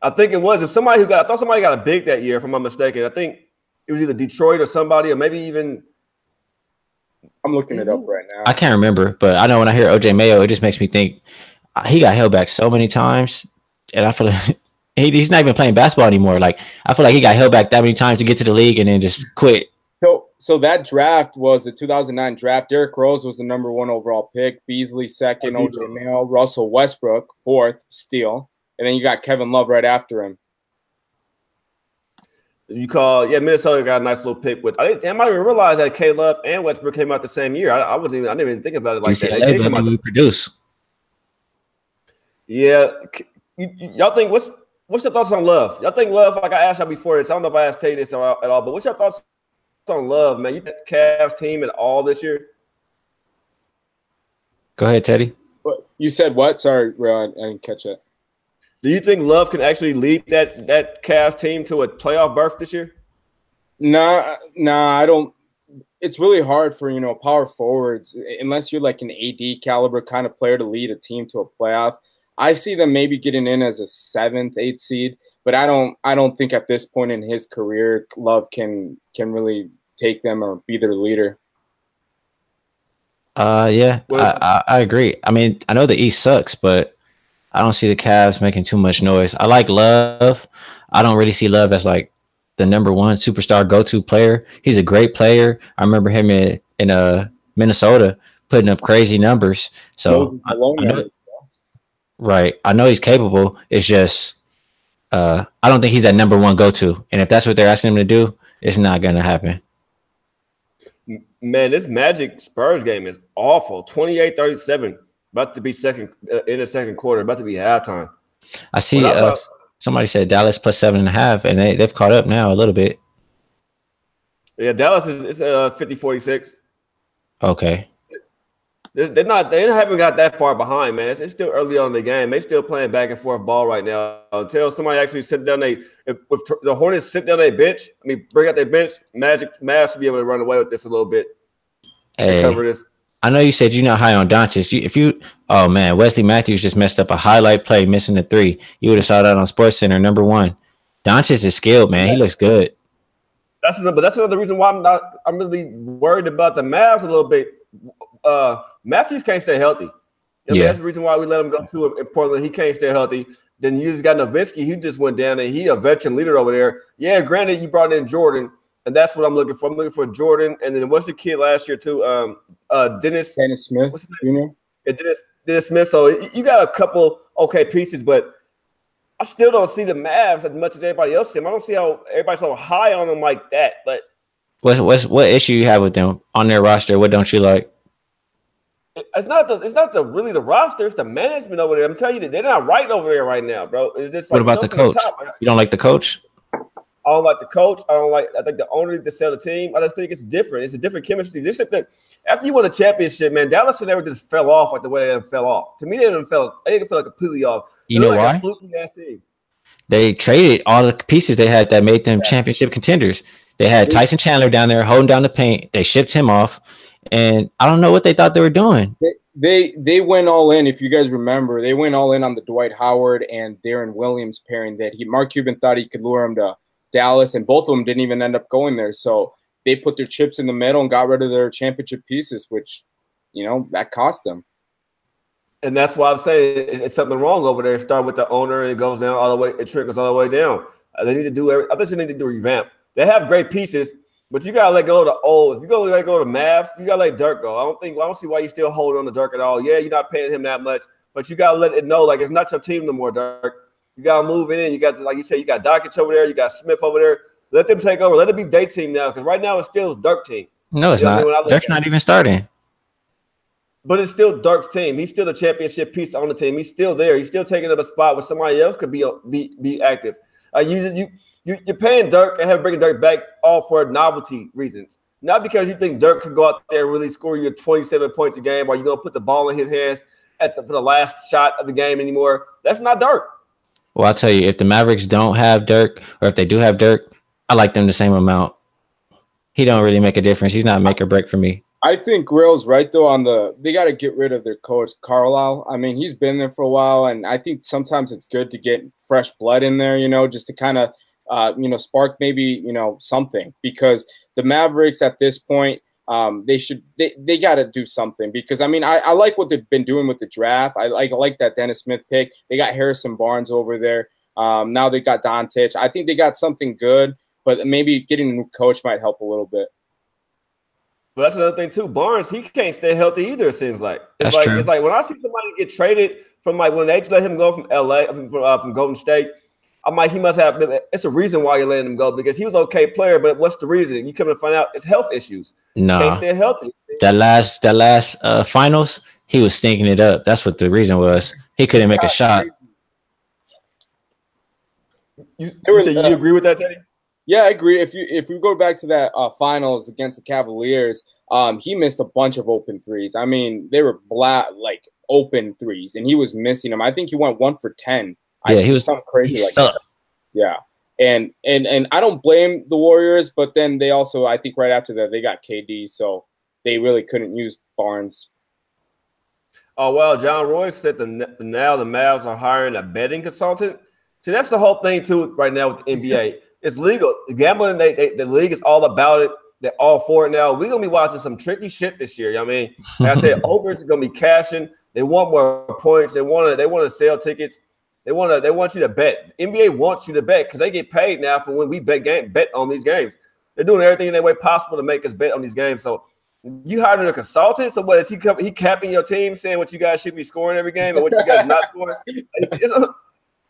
I think it was. I thought somebody got a big that year, if I'm not mistaken. I think it was either Detroit or somebody, or maybe even. I'm looking it up right now. I can't remember, but I know when I hear OJ Mayo, it just makes me think he got held back so many times, and I feel like he's not even playing basketball anymore. Like I feel like he got held back that many times to get to the league and then just quit. So that draft was the 2009 draft. Derrick Rose was the number 1 overall pick. Beasley second. OJ Mayo. Russell Westbrook fourth. Steal, and then you got Kevin Love right after him. Minnesota got a nice little pick with. I might even realize that K Love and Westbrook came out the same year. I didn't even think about it like that. They came out produce. Yeah, y'all think what's your thoughts on Love? Y'all think Love? Like I asked y'all before this, I don't know if I asked Tay this at all, but what's your thoughts on Love, man? You think the Cavs team at all this year? Go ahead, Teddy. You said what? Sorry, Ron, I didn't catch it. Do you think Love can actually lead that Cavs team to a playoff berth this year? Nah, I don't. It's really hard for power forwards unless you're like an AD caliber kind of player to lead a team to a playoff. I see them maybe getting in as a 7th, 8th seed, but I don't think at this point in his career Love can really take them or be their leader. Yeah, I agree. I mean, I know the East sucks, but I don't see the Cavs making too much noise. I like Love. I don't really see Love as like the number 1 superstar go-to player. He's a great player. I remember him in Minnesota putting up crazy numbers. So right. I know he's capable. It's just I don't think he's that number 1 go-to. And if that's what they're asking him to do, it's not going to happen. Man, this Magic Spurs game is awful. 28-37. About to be second in the second quarter. About to be halftime. I see somebody said Dallas plus 7.5, and they've caught up now a little bit. Yeah, Dallas is 50-46. Okay. They haven't got that far behind, man. It's still early on in the game. They still playing back and forth ball right now. Until somebody actually sit down, if the Hornets sit down their bench, bring out their bench, Mavs to be able to run away with this a little bit. Hey, cover this. I know you said you're not high on Doncic. Oh man, Wesley Matthews just messed up a highlight play, missing the 3. You would have saw that on SportsCenter. Number 1, Doncic is skilled, man. He looks good. That's another reason why I'm really worried about the Mavs a little bit. Matthews can't stay healthy. That's the reason why we let him go to in Portland. He can't stay healthy. Then you just got Nowitzki. He just went down, and he a veteran leader over there. Yeah, granted, you brought in Jordan. And that's what I'm looking for. I'm looking for Jordan. And then what's the kid last year too? Dennis Smith. What's his name? Yeah, Dennis Smith. So you got a couple okay pieces, but I still don't see the Mavs as much as everybody else sees them. I don't see how everybody's so high on them like that. But what issue you have with them on their roster? What don't you like? It's not really the roster. It's the management over there. I'm telling you that they're not right over there right now, bro. It's just what about the coach? You don't like the coach? I don't like the coach. I think the owner needs to sell the team. I just think it's different. It's a different chemistry. After you won a championship, man, Dallas never just fell off like the way they fell off. To me, they didn't fell completely off. You know why? They traded all the pieces they had that made them championship contenders. They had Tyson Chandler down there holding down the paint. They shipped him off, and I don't know what they thought they were doing. They went all in. If you guys remember, they went all in on the Dwight Howard and Darren Williams pairing. That Mark Cuban thought he could lure him to Dallas, and both of them didn't even end up going there. So they put their chips in the middle and got rid of their championship pieces, which, that cost them. And that's why I'm saying it's something wrong over there. Start with the owner and it goes down all the way. It trickles all the way down. They need to do I think they need to do revamp. They have great pieces, but you gotta let go of the old. If you go let go of the Mavs, you gotta let Dirk go. I don't see why you still holding on to Dirk at all. Yeah, you're not paying him that much, but you gotta let it know like it's not your team no more, Dirk. You gotta move in. You got, like you said, you got Doncic over there, you got Smith over there. Let them take over. Let it be their team now, because right now it's still Dirk's team. No, it's not. Dirk's not even starting. But it's still Dirk's team. He's still the championship piece on the team. He's still there. He's still taking up a spot where somebody else could be active. You're paying Dirk and bringing Dirk back all for novelty reasons. Not because you think Dirk could go out there and really score you 27 points a game, or you're going to put the ball in his hands for the last shot of the game anymore. That's not Dirk. Well, I'll tell you, if the Mavericks don't have Dirk, or if they do have Dirk, I like them the same amount. He don't really make a difference. He's not make or break for me. I think Rail's right, though, they got to get rid of their coach, Carlisle. I mean, he's been there for a while, and I think sometimes it's good to get fresh blood in there, just to kind of, spark maybe, something. Because the Mavericks at this point, they got to do something. Because, I mean, I like what they've been doing with the draft. I like that Dennis Smith pick. They got Harrison Barnes over there. Now they got Doncic. I think they got something good, but maybe getting a new coach might help a little bit. But that's another thing too. Barnes, he can't stay healthy either. It seems like that's like true. It's like when I see somebody get traded from like when they let him go from LA from Golden State, I'm like, he must have. It's a reason why you're letting him go, because he was an okay player. But what's the reason? You come to find out it's health issues. No, can't stay healthy. That last finals, he was stinking it up. That's what the reason was. He couldn't make a shot. You agree with that, Teddy? Yeah, I agree. If we go back to that finals against the Cavaliers, he missed a bunch of open threes. I mean, they were open threes, and he was missing them. I think he went 1 for 10. Yeah, he was something crazy like that. Yeah, and I don't blame the Warriors, but then they also, I think right after that, they got KD, so they really couldn't use Barnes. Oh well, John Royce said now the Mavs are hiring a betting consultant. See, that's the whole thing too right now with the NBA. It's legal. Gambling, the league is all about it. They're all for it now. We're going to be watching some tricky shit this year. You know what I mean? Like I said, overs are going to be cashing. They want more points. They want to sell tickets. They want you to bet. NBA wants you to bet because they get paid now for when we bet on these games. They're doing everything in their way possible to make us bet on these games. So you hired a consultant. So what is he capping your team, saying what you guys should be scoring every game and what you guys not scoring?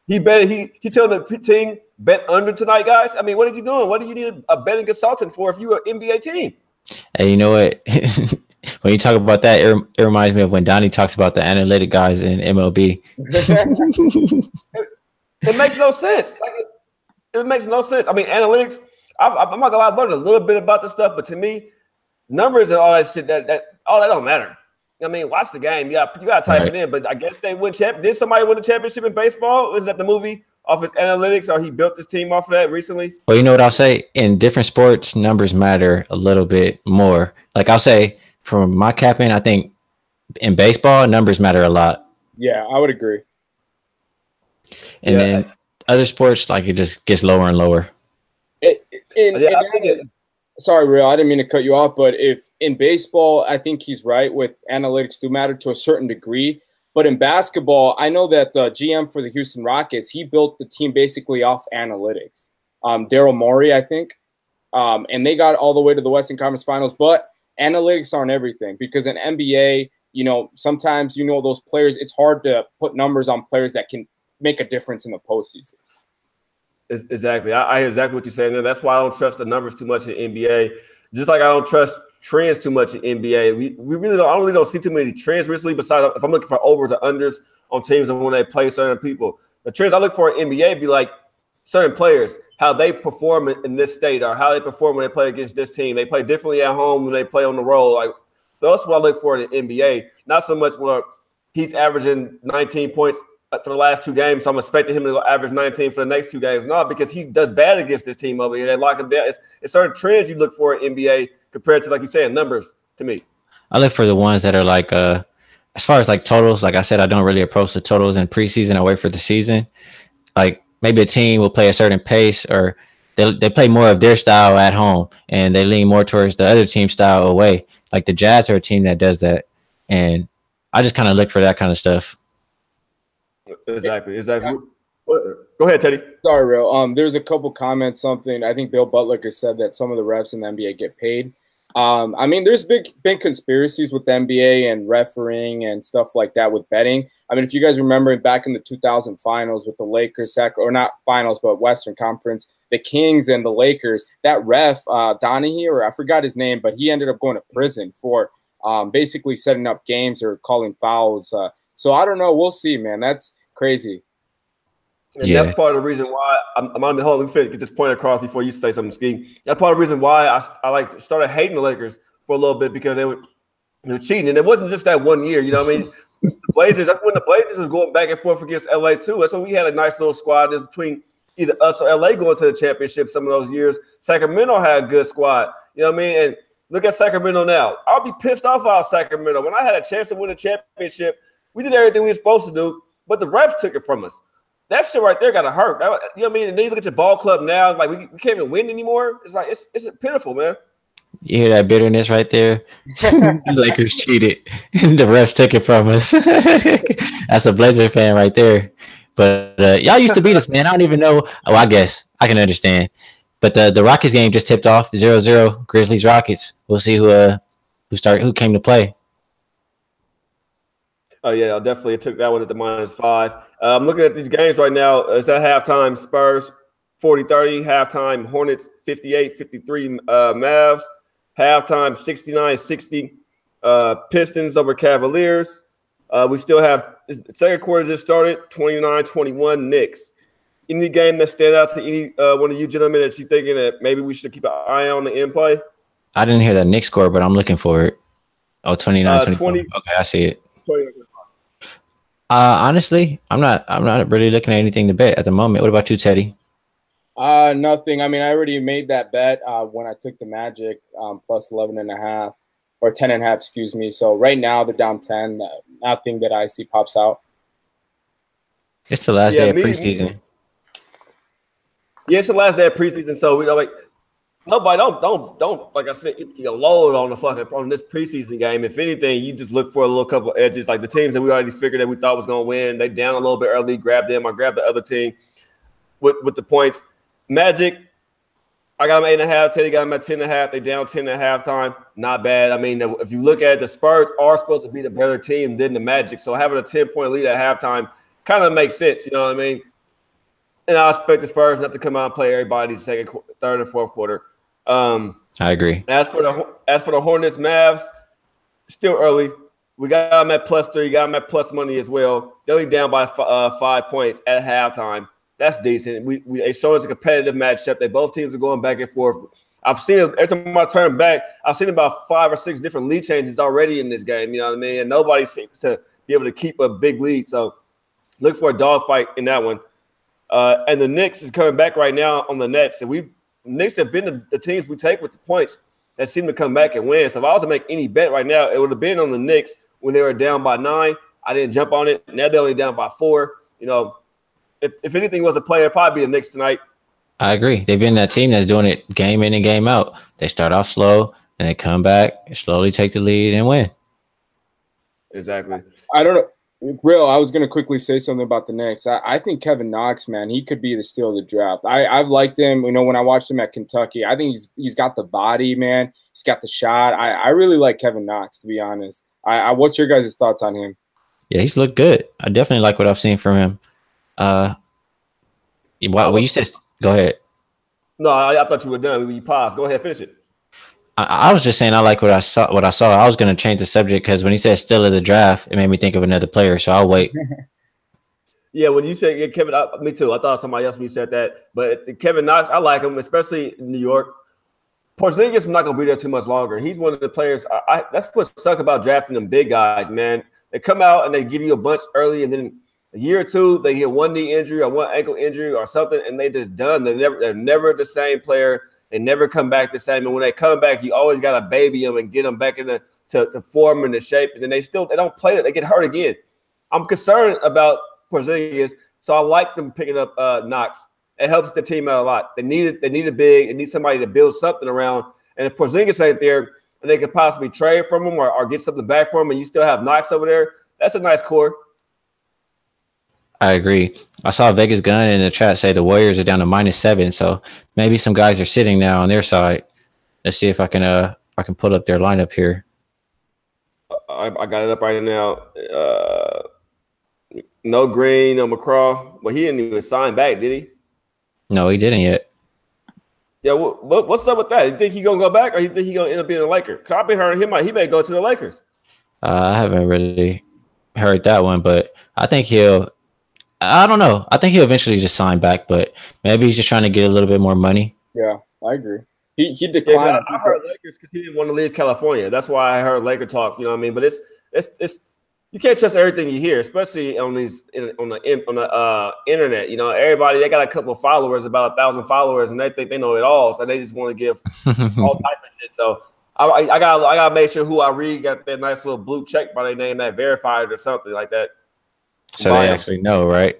He told the team bet under tonight, guys. I mean, what are you doing? What do you need a betting consultant for if you're an NBA team? Hey, you know what? When you talk about that, it reminds me of when Donnie talks about the analytic guys in MLB. It makes no sense. It makes no sense. I mean, analytics. I'm not gonna lie. I've learned a little bit about this stuff, but to me, numbers and all that shit that don't matter. I mean, watch the game. You got to type it in. But I guess they win Did somebody win a championship in baseball? Is that the movie off his analytics, or he built this team off of that recently? Well, you know what I'll say? In different sports, numbers matter a little bit more. Like I'll say, from my capping, I think in baseball, numbers matter a lot. Yeah, I would agree. And then other sports, like it just gets lower and lower. Sorry, Real, I didn't mean to cut you off, but if in baseball, I think he's right with analytics do matter to a certain degree. But in basketball, I know that the GM for the Houston Rockets, he built the team basically off analytics. Daryl Morey, I think. And they got all the way to the Western Conference Finals. But analytics aren't everything, because in NBA, sometimes, those players, it's hard to put numbers on players that can make a difference in the postseason. Exactly. I hear exactly what you're saying there. That's why I don't trust the numbers too much in NBA. Just like I don't trust trends too much in NBA. We really don't. I really don't see too many trends recently. Besides, if I'm looking for overs or unders on teams and when they play certain people, the trends I look for in NBA be like certain players, how they perform in this state, or how they perform when they play against this team. They play differently at home when they play on the road. Like that's what I look for in the NBA. Not so much where he's averaging 19 points for the last 2 games, so I'm expecting him to average 19 for the next 2 games. No, because he does bad against this team over here. They lock him down. It's certain trends you look for in NBA compared to, like you said, numbers to me. I look for the ones that are like as far as like totals, like I said, I don't really approach the totals in preseason. I wait for the season. Like maybe a team will play a certain pace, or they play more of their style at home and they lean more towards the other team's style away. Like the Jazz are a team that does that. And I just kind of look for that kind of stuff. Exactly. Go ahead, Teddy. Sorry, Real. There's a couple comments, something. I think Bill Butler said that some of the refs in the NBA get paid. I mean, there's been conspiracies with the NBA and refereeing and stuff like that with betting. I mean, if you guys remember back in the 2000 finals with the Lakers, or not finals, but Western Conference, the Kings and the Lakers, that ref, Donahue, or I forgot his name, but he ended up going to prison for basically setting up games or calling fouls. So I don't know. We'll see, man. That's crazy. And that's part of the reason why I'm on the whole. Let me get this point across before you say something, Ski. That's part of the reason why I like started hating the Lakers for a little bit, because they were cheating, and it wasn't just that 1 year. You know what I mean? The Blazers. That's when the Blazers was going back and forth against LA too. That's when we had a nice little squad between either us or LA going to the championship. Some of those years, Sacramento had a good squad. You know what I mean? And look at Sacramento now. I'll be pissed off about Sacramento. When I had a chance to win a championship, we did everything we were supposed to do, but the refs took it from us. That shit right there gotta hurt. You know what I mean? And then you look at your ball club now, like we can't even win anymore. It's like it's pitiful, man. You hear that bitterness right there? The Lakers cheated. The refs took it from us. That's a Blazer fan right there. But y'all used to beat us, man. I don't even know. Oh, I guess I can understand. But the Rockets game just tipped off 0-0. Grizzlies Rockets. We'll see who came to play. Oh, yeah, I definitely took that one at the -5. I'm looking at these games right now. It's at halftime, Spurs 40-30. Halftime, Hornets 58-53, Mavs. Halftime, 69-60, Pistons over Cavaliers. We still have – second quarter just started, 29-21, Knicks. Any game that stand out to any one of you gentlemen that you're thinking that maybe we should keep an eye on the end play? I didn't hear that Knicks score, but I'm looking for it. Oh, 29-20. Okay, I see it. 20. Honestly, I'm not really looking at anything to bet at the moment. What about you, Teddy? Nothing. I mean, I already made that bet when I took the Magic plus 11.5 or 10.5, excuse me. So right now they're down 10. Nothing that I see pops out. It's the last day of preseason. Yeah, it's the last day of preseason. So we like nobody don't like I said, you load on this preseason game. If anything, you just look for a little couple of edges. Like the teams that we already figured that we thought was going to win, they down a little bit early. Grab them. I grabbed the other team with the points. Magic, I got them 8.5. Teddy got them at 10.5. They down 10 at halftime. Not bad. I mean, if you look at it, the Spurs are supposed to be the better team than the Magic. So having a 10-point lead at halftime kind of makes sense. You know what I mean? And I expect the Spurs not to come out and play everybody second, third, and fourth quarter. I agree. As for the Hornets, Mavs, still early. We got them at +3. Got them at plus money as well. They're only down by 5 points at halftime. That's decent. They show us a competitive matchup. Both teams are going back and forth. I've seen every time I turn back, I've seen about 5 or 6 different lead changes already in this game. You know what I mean? And nobody seems to be able to keep a big lead. So look for a dogfight in that one. And the Knicks is coming back right now on the Nets. And Knicks have been the teams we take with the points that seem to come back and win. So if I was to make any bet right now, it would have been on the Knicks when they were down by 9. I didn't jump on it. Now they're only down by 4. You know, if anything was a player, it'd probably be the Knicks tonight. I agree. They've been that team that's doing it game in and game out. They start off slow and they come back, slowly take the lead and win. Exactly. I don't know. Real, I was going to quickly say something about the Knicks. I think Kevin Knox, man, he could be the steal of the draft. I've liked him. You know, when I watched him at Kentucky, I think he's got the body, man. He's got the shot. I really like Kevin Knox, to be honest. What's your guys' thoughts on him? Yeah, he's looked good. I definitely like what I've seen from him. You said, go ahead. No, I thought you were done. When you paused, go ahead, finish it. I was just saying I like what I saw. I was going to change the subject because when he said "still of the draft," it made me think of another player. So I'll wait. Yeah, when you said Kevin, me too. I thought somebody else when you said that. But Kevin Knox, I like him, especially in New York. Porzingis is not going to be there too much longer. He's one of the players. That's what sucks about drafting them big guys, man. They come out and they give you a bunch early, and then a year or two they get one knee injury or one ankle injury or something, and they just done. They're never the same player. They never come back the same. And when they come back, you always got to baby them and get them back in the to form and to shape, and then they don't play it. They get hurt again. I'm concerned about Porzingis, so I like them picking up Knox. It helps the team out a lot. They need a big. They need somebody to build something around. And if Porzingis ain't there, and they could possibly trade from him or get something back from him, and you still have Knox over there, that's a nice core. I agree. I saw Vegas Gun in the chat say the Warriors are down to -7, so maybe some guys are sitting now on their side. Let's see if I can pull up their lineup here. I got it up right now. No Green, no McCraw. Well, he didn't even sign back, did he? No, he didn't yet. Yeah, what's up with that? You think he gonna go back, or you think he gonna end up being a Laker? Because I've been hearing he may go to the Lakers. I haven't really heard that one, but I think I don't know. I think he'll eventually just sign back, but maybe he's just trying to get a little bit more money. Yeah, I agree. He declined. Yeah, I heard Lakers because he didn't want to leave California. That's why I heard Laker talk. You know what I mean? But it's you can't trust everything you hear, especially on the internet. You know, everybody, they got a couple of followers, about 1,000 followers, and they think they know it all, so they just want to give all type of shit. So I gotta make sure who I read got that nice little blue check by their name, that verified or something like that. So they actually know, right?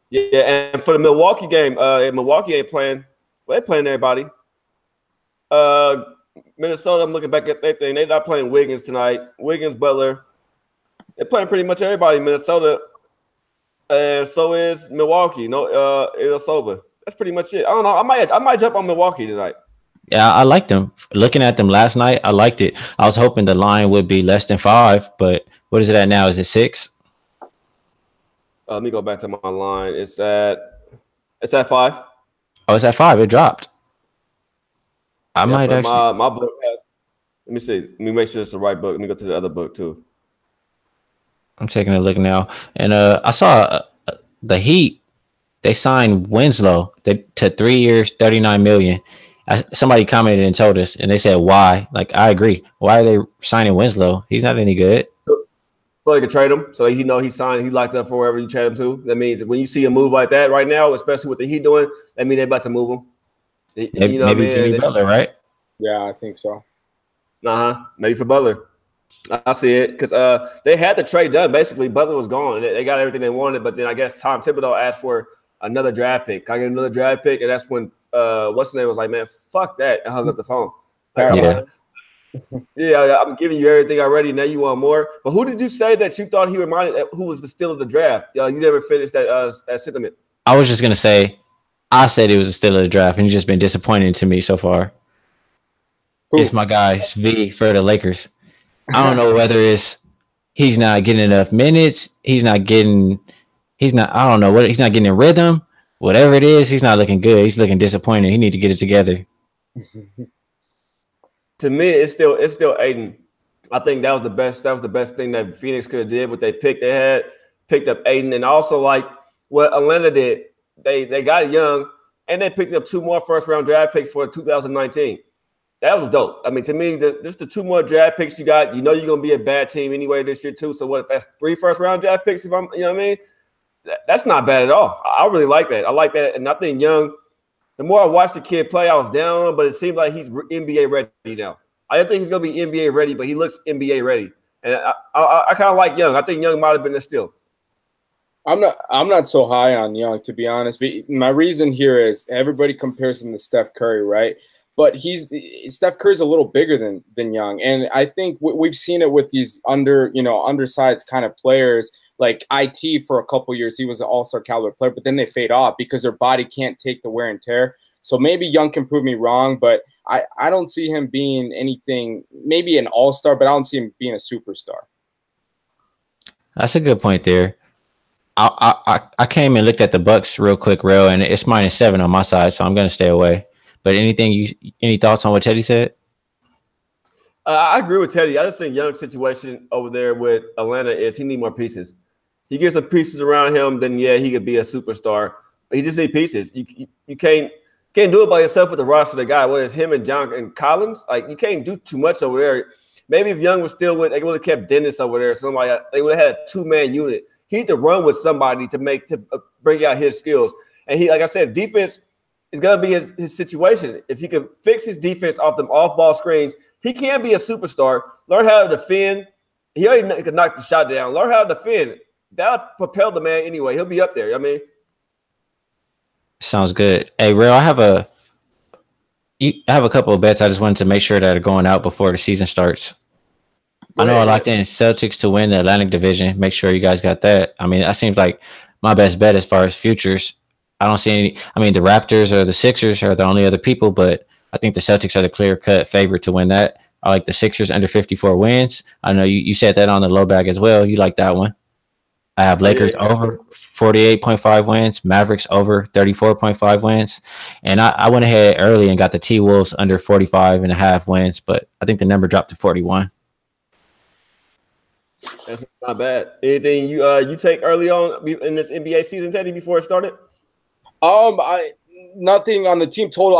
Yeah, and for the Milwaukee game, Milwaukee ain't playing. Well, they playing everybody. Minnesota, I'm looking back at their thing. They're not playing Wiggins tonight. Wiggins, Butler. They're playing pretty much everybody in Minnesota. And so is Milwaukee. No, Ilyasova. That's pretty much it. I don't know. I might jump on Milwaukee tonight. Yeah, I liked them. Looking at them last night, I liked it. I was hoping the line would be less than 5, but what is it at now? Is it 6? Let me go back to my line. It's at 5. Oh, it's at 5. It dropped. I might actually. My book. Let me see. Let me make sure it's the right book. Let me go to the other book too. I'm taking a look now, and I saw the Heat. They signed Winslow to 3 years, $39 million. Somebody commented and told us, and they said why. Like, I agree. Why are they signing Winslow? He's not any good. So they can trade him. So he he signed. He locked up for wherever you trade him to. That means when you see a move like that right now, especially with the Heat doing, that means they're about to move him. Maybe Jimmy Butler, right? Yeah, I think so. Maybe for Butler. I see it because they had the trade done. Basically, Butler was gone. They got everything they wanted, but then I guess Tom Thibodeau asked for another draft pick. Can I get another draft pick? And that's when what's his name was like, man, fuck that, and hung up the phone. Like, yeah, I'm giving you everything already. Now you want more. But who did you say that you thought he reminded? Who was the steal of the draft? You never finished that sentiment. I was just gonna say, I said it was a steal of the draft, and he's just been disappointing to me so far. It's my guy V for the Lakers. I don't know whether it's he's not getting enough minutes. He's not getting in rhythm. Whatever it is, he's not looking good. He's looking disappointed. He needs to get it together. To me, it's still Aiden. I think that was the best. That was the best thing that Phoenix could have did. What they had picked up Aiden, and also like what Atlanta did. They got young, and they picked up 2 more first-round draft picks for 2019. That was dope. I mean, to me, just the 2 more draft picks you got, you know you're gonna be a bad team anyway this year too. So what if that's 3 first-round draft picks? If I'm, you know what I mean, that's not bad at all. I really like that. I like that, and I think Young. The more I watched the kid play, I was down on him, but it seems like he's NBA ready now. I didn't think he's gonna be NBA ready, but he looks NBA ready, and I kind of like Young. I think Young might have been a steal. I'm not so high on Young, to be honest. But my reason here is everybody compares him to Steph Curry, right? But Steph Curry's a little bigger than Young, and I think we've seen it with these undersized kind of players. Like IT for a couple years, he was an all-star caliber player, but then they fade off because their body can't take the wear and tear. So maybe Young can prove me wrong, but I don't see him being anything. Maybe an all-star, but I don't see him being a superstar. That's a good point there. I came and looked at the Bucks real quick, and it's -7 on my side, so I'm gonna stay away. But any thoughts on what Teddy said? I agree with Teddy. I just think Young's situation over there with Atlanta is he need more pieces. He gets some pieces around him, then he could be a superstar. But he just need pieces. You can't do it by yourself with the roster they got. Whether it's him and John and Collins, like you can't do too much over there. Maybe if Young was still they would have kept Dennis over there. Somebody they would have had a 2-man unit. He need to run with somebody to bring out his skills. And he, like I said, defense is gonna be his situation. If he could fix his defense off them off-ball screens, He can be a superstar. Learn how to defend. He already could knock the shot down. Learn how to defend. That'll propel the man anyway. He'll be up there. I mean, sounds good. Hey, Real, I have a couple of bets. I just wanted to make sure that are going out before the season starts. I know I locked in Celtics to win the Atlantic Division. Make sure you guys got that. I mean, that seems like my best bet as far as futures. I don't see any. I mean, the Raptors or the Sixers are the only other people, but I think the Celtics are the clear-cut favorite to win that. I like the Sixers under 54 wins. I know you said that on the low bag as well. You like that one. I have Lakers over 48.5 wins, Mavericks over 34.5 wins. And I went ahead early and got the T-Wolves under 45.5 wins, but I think the number dropped to 41. That's not bad. Anything you take early on in this NBA season, Teddy, before it started? Nothing on the team total.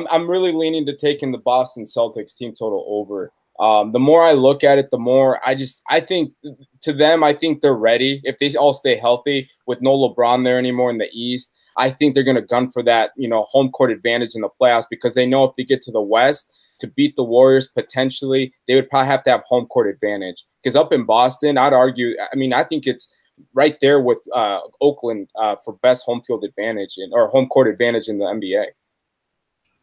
I'm really leaning to taking the Boston Celtics team total over. The more I look at it, the more I think to them, I think they're ready. If they all stay healthy with no LeBron there anymore in the East, I think they're going to gun for that, home court advantage in the playoffs, because they know if they get to the West to beat the Warriors, potentially, they would probably have to have home court advantage. Because up in Boston, I'd argue, I think it's right there with Oakland for best home field advantage or home court advantage in the NBA.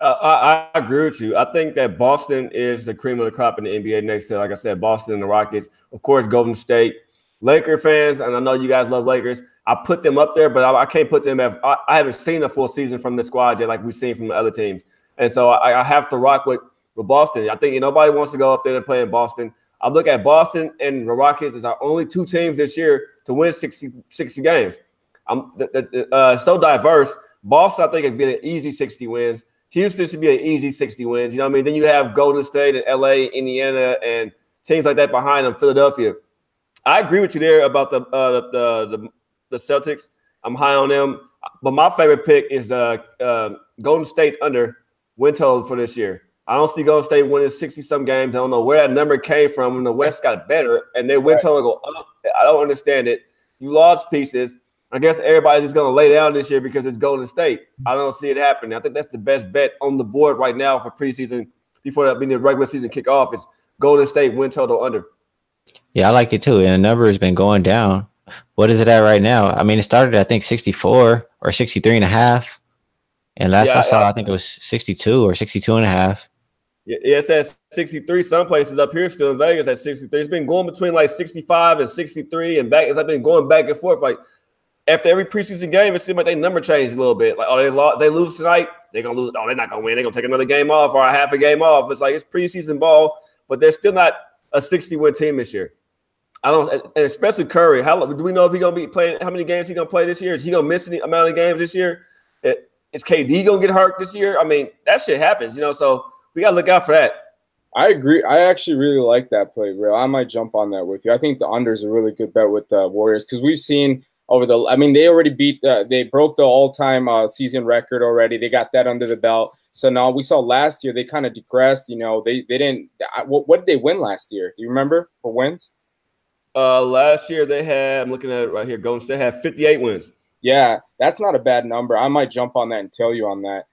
I agree with you. I think that Boston is the cream of the crop in the NBA next to, like I said, Boston and the Rockets. Of course, Golden State. Laker fans, and I know you guys love Lakers, I put them up there, but I can't put them at – I haven't seen a full season from the squad yet like we've seen from the other teams. And so I have to rock with Boston. I think nobody wants to go up there and play in Boston. I look at Boston and the Rockets as our only two teams this year to win 60 games. So diverse. Boston, I think, would be an easy 60 wins. Houston should be an easy 60 wins. You know what I mean? Then you have Golden State and LA, Indiana, and teams like that behind them, Philadelphia. I agree with you there about the Celtics. I'm high on them. But my favorite pick is Golden State under win total for this year. I don't see Golden State winning 60-some games. I don't know where that number came from when the West got better and their win total go up. I don't understand it. You lost pieces. I guess everybody's just going to lay down this year because it's Golden State. I don't see it happening. I think that's the best bet on the board right now for preseason before the regular season kickoff is Golden State win total under. Yeah, I like it too. And the number has been going down. What is it at right now? I mean, it started, I think, 64 or 63.5. And last I saw, I think it was 62 or 62.5. Yeah, it's at 63. Some places up here still in Vegas at 63. It's been going between like 65 and 63 and back. It's been going back and forth. Like after every preseason game, it seems like they number changed a little bit. Like, they lose tonight, they're gonna lose. Oh, they're not gonna win. They're gonna take another game off or a half a game off. It's like it's preseason ball, but they're still not a 60-win team this year. I don't, and especially Curry. Do we know if he's gonna be playing? How many games he's gonna play this year? Is he gonna miss any amount of games this year? Is KD gonna get hurt this year? I mean, that shit happens, so we gotta look out for that. I agree. I actually really like that play, Real. I might jump on that with you. I think the under is a really good bet with the Warriors because we've seen they already they broke the all-time season record already. They got that under the belt. So now we saw last year they kind of degressed. They didn't. What did they win last year? Do you remember for wins? Last year they had. I'm looking at it right here. Golden State had 58 wins. Yeah, that's not a bad number. I might jump on that and tell you on that.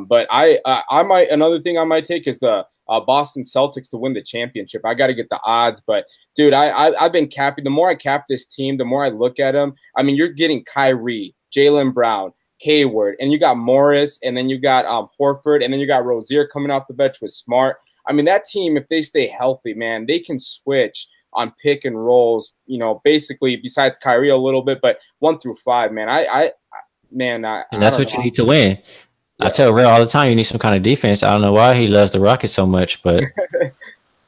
But I might. Another thing I might take is the Boston Celtics to win the championship. I got to get the odds, but dude, I've been capping. The more I cap this team, the more I look at them. I mean, you're getting Kyrie, Jaylen Brown, Hayward, and you got Morris, and then you got Horford, and then you got Rozier coming off the bench with Smart. I mean, that team, if they stay healthy, man, they can switch on pick and rolls. Basically, besides Kyrie a little bit, but 1 through 5, man. And that's what you need to win. Yeah. I tell Real all the time, you need some kind of defense. I don't know why he loves the Rockets so much, but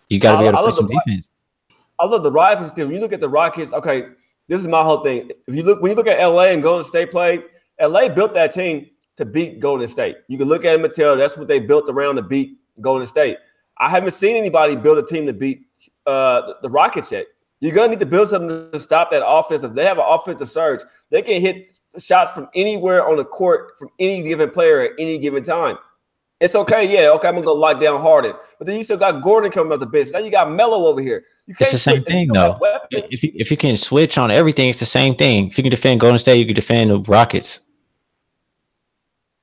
you got to be able to play some defense. I love the Rockets. When you look at the Rockets, okay, this is my whole thing. When you look at LA and Golden State play, LA built that team to beat Golden State. You can look at them and tell that's what they built around to beat Golden State. I haven't seen anybody build a team to beat the Rockets yet. You're going to need to build something to stop that offense. If they have an offensive surge, they can hit shots from anywhere on the court from any given player at any given time. It's okay. Yeah, okay, I'm going to go lock down Harden. But then you still got Gordon coming off the bench. Now you got Melo over here. It's the same thing, though. If you can switch on everything, it's the same thing. If you can defend Golden State, you can defend the Rockets.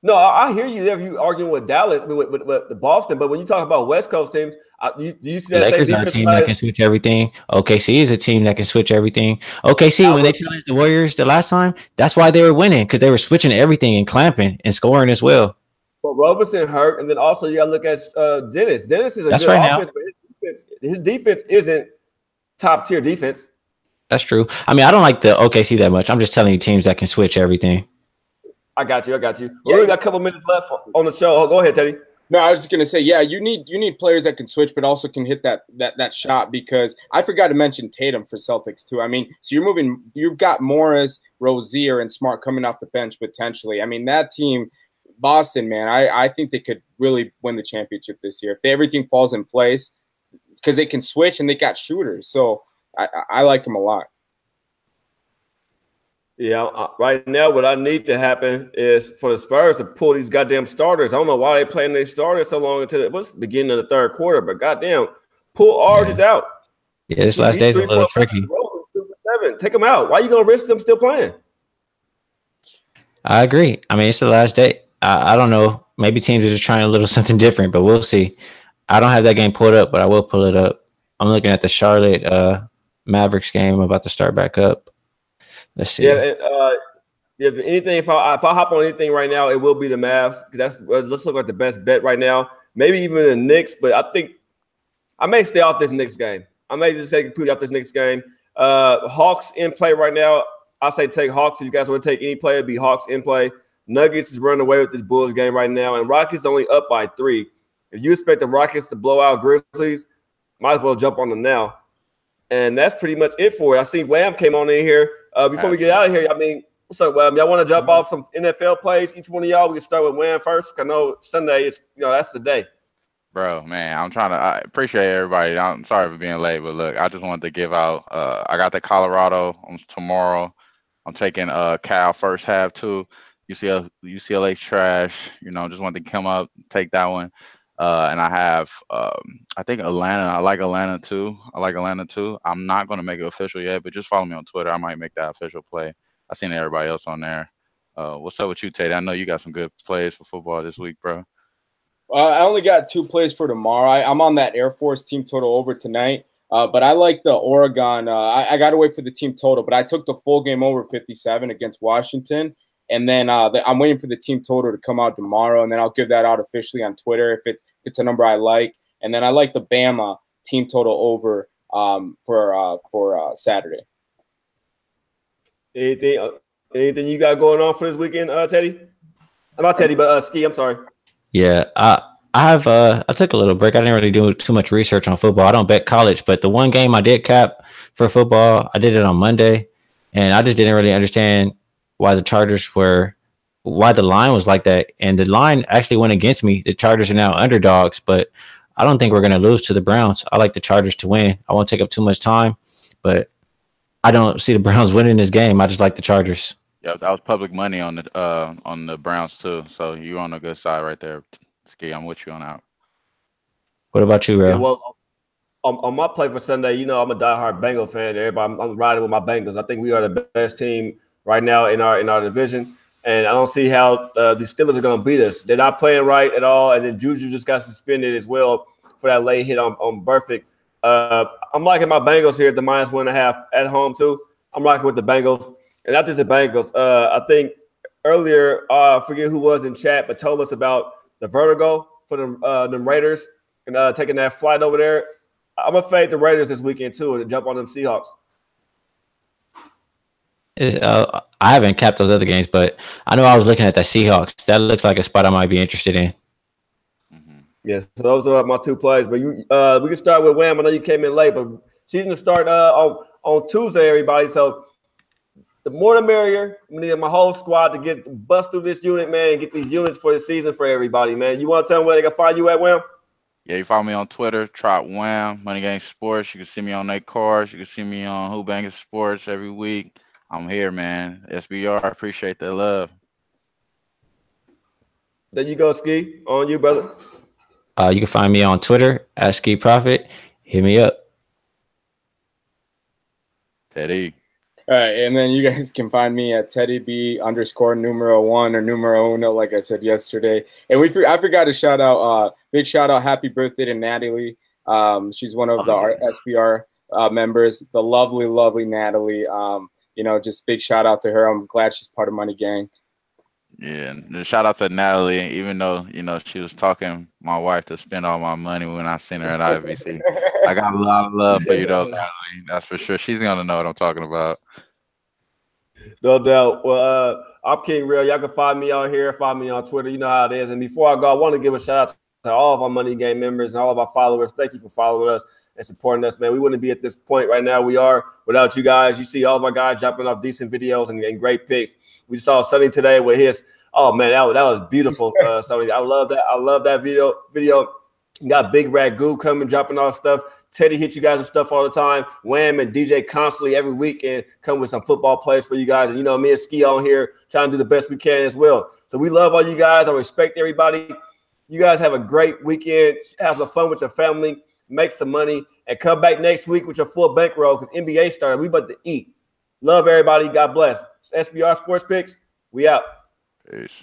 No, I hear you there. You arguing with Dallas, with the Boston, but when you talk about West Coast teams, do you see The that same Lakers are a defense? team that can switch everything. OKC is a team that can switch everything. OKC, when they challenged the Warriors the last time, that's why they were winning, because they were switching everything and clamping and scoring as well. But Roberson hurt, and then also you got to look at Dennis. Dennis is a good offense, but his defense isn't top tier defense. That's true. I mean, I don't like the OKC that much. I'm just telling you teams that can switch everything. I got you. We only got a couple minutes left on the show. Oh, go ahead, Teddy. No, I was just gonna say, yeah, you need players that can switch, but also can hit that shot. Because I forgot to mention Tatum for Celtics too. I mean, so you've got Morris, Rozier, and Smart coming off the bench potentially. I mean, that team, Boston, man, I think they could really win the championship this year if everything falls in place, because they can switch and they got shooters. So I like them a lot. Yeah, right now what I need to happen is for the Spurs to pull these goddamn starters. I don't know why they playing these starters so long until it was the beginning of the third quarter, but goddamn, pull Artis out. Yeah, this last day is a little tricky. Take them out. Why are you gonna risk them still playing? I agree. I mean, it's the last day. I don't know. Maybe teams are just trying a little something different, but we'll see. I don't have that game pulled up, but I will pull it up. I'm looking at the Charlotte Mavericks game. I'm about to start back up. Let's see. Yeah, if anything, if I hop on anything right now, it will be the Mavs. Let's look like the best bet right now. Maybe even the Knicks, but I think I may stay off this Knicks game. I may just say completely off this Knicks game. Hawks in play right now. I say take Hawks. If you guys want to take any play, it'd be Hawks in play. Nuggets is running away with this Bulls game right now, and Rockets only up by 3. If you expect the Rockets to blow out Grizzlies, might as well jump on them now. And that's pretty much it for it. I see Wham came on in here. Before we get out of here, I mean, what's up, Wham? Y'all want to jump off some NFL plays? Each one of y'all, we can start with Wham first. I know Sunday is, that's the day. Bro, man, I appreciate everybody. I'm sorry for being late, but look, I just wanted to give out. I got the Colorado on tomorrow. I'm taking Cal first half too. UCLA's trash. Just wanted to come up, take that one. And I have, I think Atlanta. I like Atlanta too. I'm not going to make it official yet, but just follow me on Twitter. I might make that official play. I seen everybody else on there. What's up with you, Tate? I know you got some good plays for football this week, bro. I only got 2 plays for tomorrow. I'm on that Air Force team total over tonight. But I like the Oregon. I got to wait for the team total, but I took the full game over 57 against Washington. And then I'm waiting for the team total to come out tomorrow, and then I'll give that out officially on Twitter if it's a number I like. And then I like the Bama team total over for Saturday. Anything you got going on for this weekend, Teddy? Not Teddy, but Ski. I'm sorry. Yeah, I took a little break. I didn't really do too much research on football. I don't bet college, but the one game I did cap for football, I did it on Monday, and I just didn't really understand why the line was like that. And the line actually went against me. The Chargers are now underdogs, but I don't think we're going to lose to the Browns. I like the Chargers to win. I won't take up too much time, but I don't see the Browns winning this game. I just like the Chargers. Yeah, that was public money on the Browns too. So you're on a good side right there, Ski. I'm with you on that. What about you, Ray? Yeah, well, on my play for Sunday, I'm a diehard Bengal fan. Everybody, I'm riding with my Bengals. I think we are the best team right now in our division, and I don't see how the Steelers are going to beat us. They're not playing right at all, and then Juju just got suspended as well for that late hit on Burfict. I'm liking my Bengals here at the -1.5 at home too. I'm rocking with the Bengals, and not just the Bengals. I think earlier, I forget who was in chat, but told us about the vertigo for them Raiders and taking that flight over there. I'm going to fade the Raiders this weekend too and jump on them Seahawks. I haven't capped those other games, but I know I was looking at the Seahawks. That looks like a spot I might be interested in. Yes, so those are my 2 plays. But we can start with Wham. I know you came in late, but season to start on Tuesday, everybody. So the more the merrier. I need my whole squad to bust through this unit, man, and get these units for the season for everybody, man. You want to tell them where they can find you at, Wham? Yeah, you follow me on Twitter, Trot Wham, Money Game Sports. You can see me on their cars. You can see me on Who Banging Sports every week. I'm here, man. SBR, I appreciate the love. There you go, Ski. On you, brother. You can find me on Twitter at Ski Profit. Hit me up. Teddy. All right, and then you guys can find me at TeddyB_numero1 or numero uno, like I said yesterday. And I forgot to shout out, big shout out, happy birthday to Natalie. She's one of the SBR members, the lovely, lovely Natalie. Just big shout out to her. I'm glad she's part of Money Gang. Yeah, and shout out to Natalie, even though, she was talking my wife to spend all my money when I seen her at IVC. I got a lot of love for you, though, Natalie. That's for sure. She's going to know what I'm talking about. No doubt. Well, I'm King Real. Y'all can find me on here, find me on Twitter. You know how it is. And before I go, I want to give a shout out to all of our Money Game members and all of our followers. Thank you for following us and supporting us, man. We wouldn't be at this point right now we are without you guys. You see all of our guys dropping off decent videos and great picks. We saw Sonny today with his. Oh man, that was beautiful, Sonny. I love that. I love that video. You got Big Ragu coming, dropping off stuff. Teddy hit you guys with stuff all the time. Wham and DJ constantly every week and come with some football plays for you guys. And me and Ski on here trying to do the best we can as well. So we love all you guys. I respect everybody. You guys have a great weekend. Have some fun with your family. Make some money and come back next week with your full bankroll because NBA started. We about to eat. Love everybody. God bless. It's SBR Sports Picks. We out. Peace.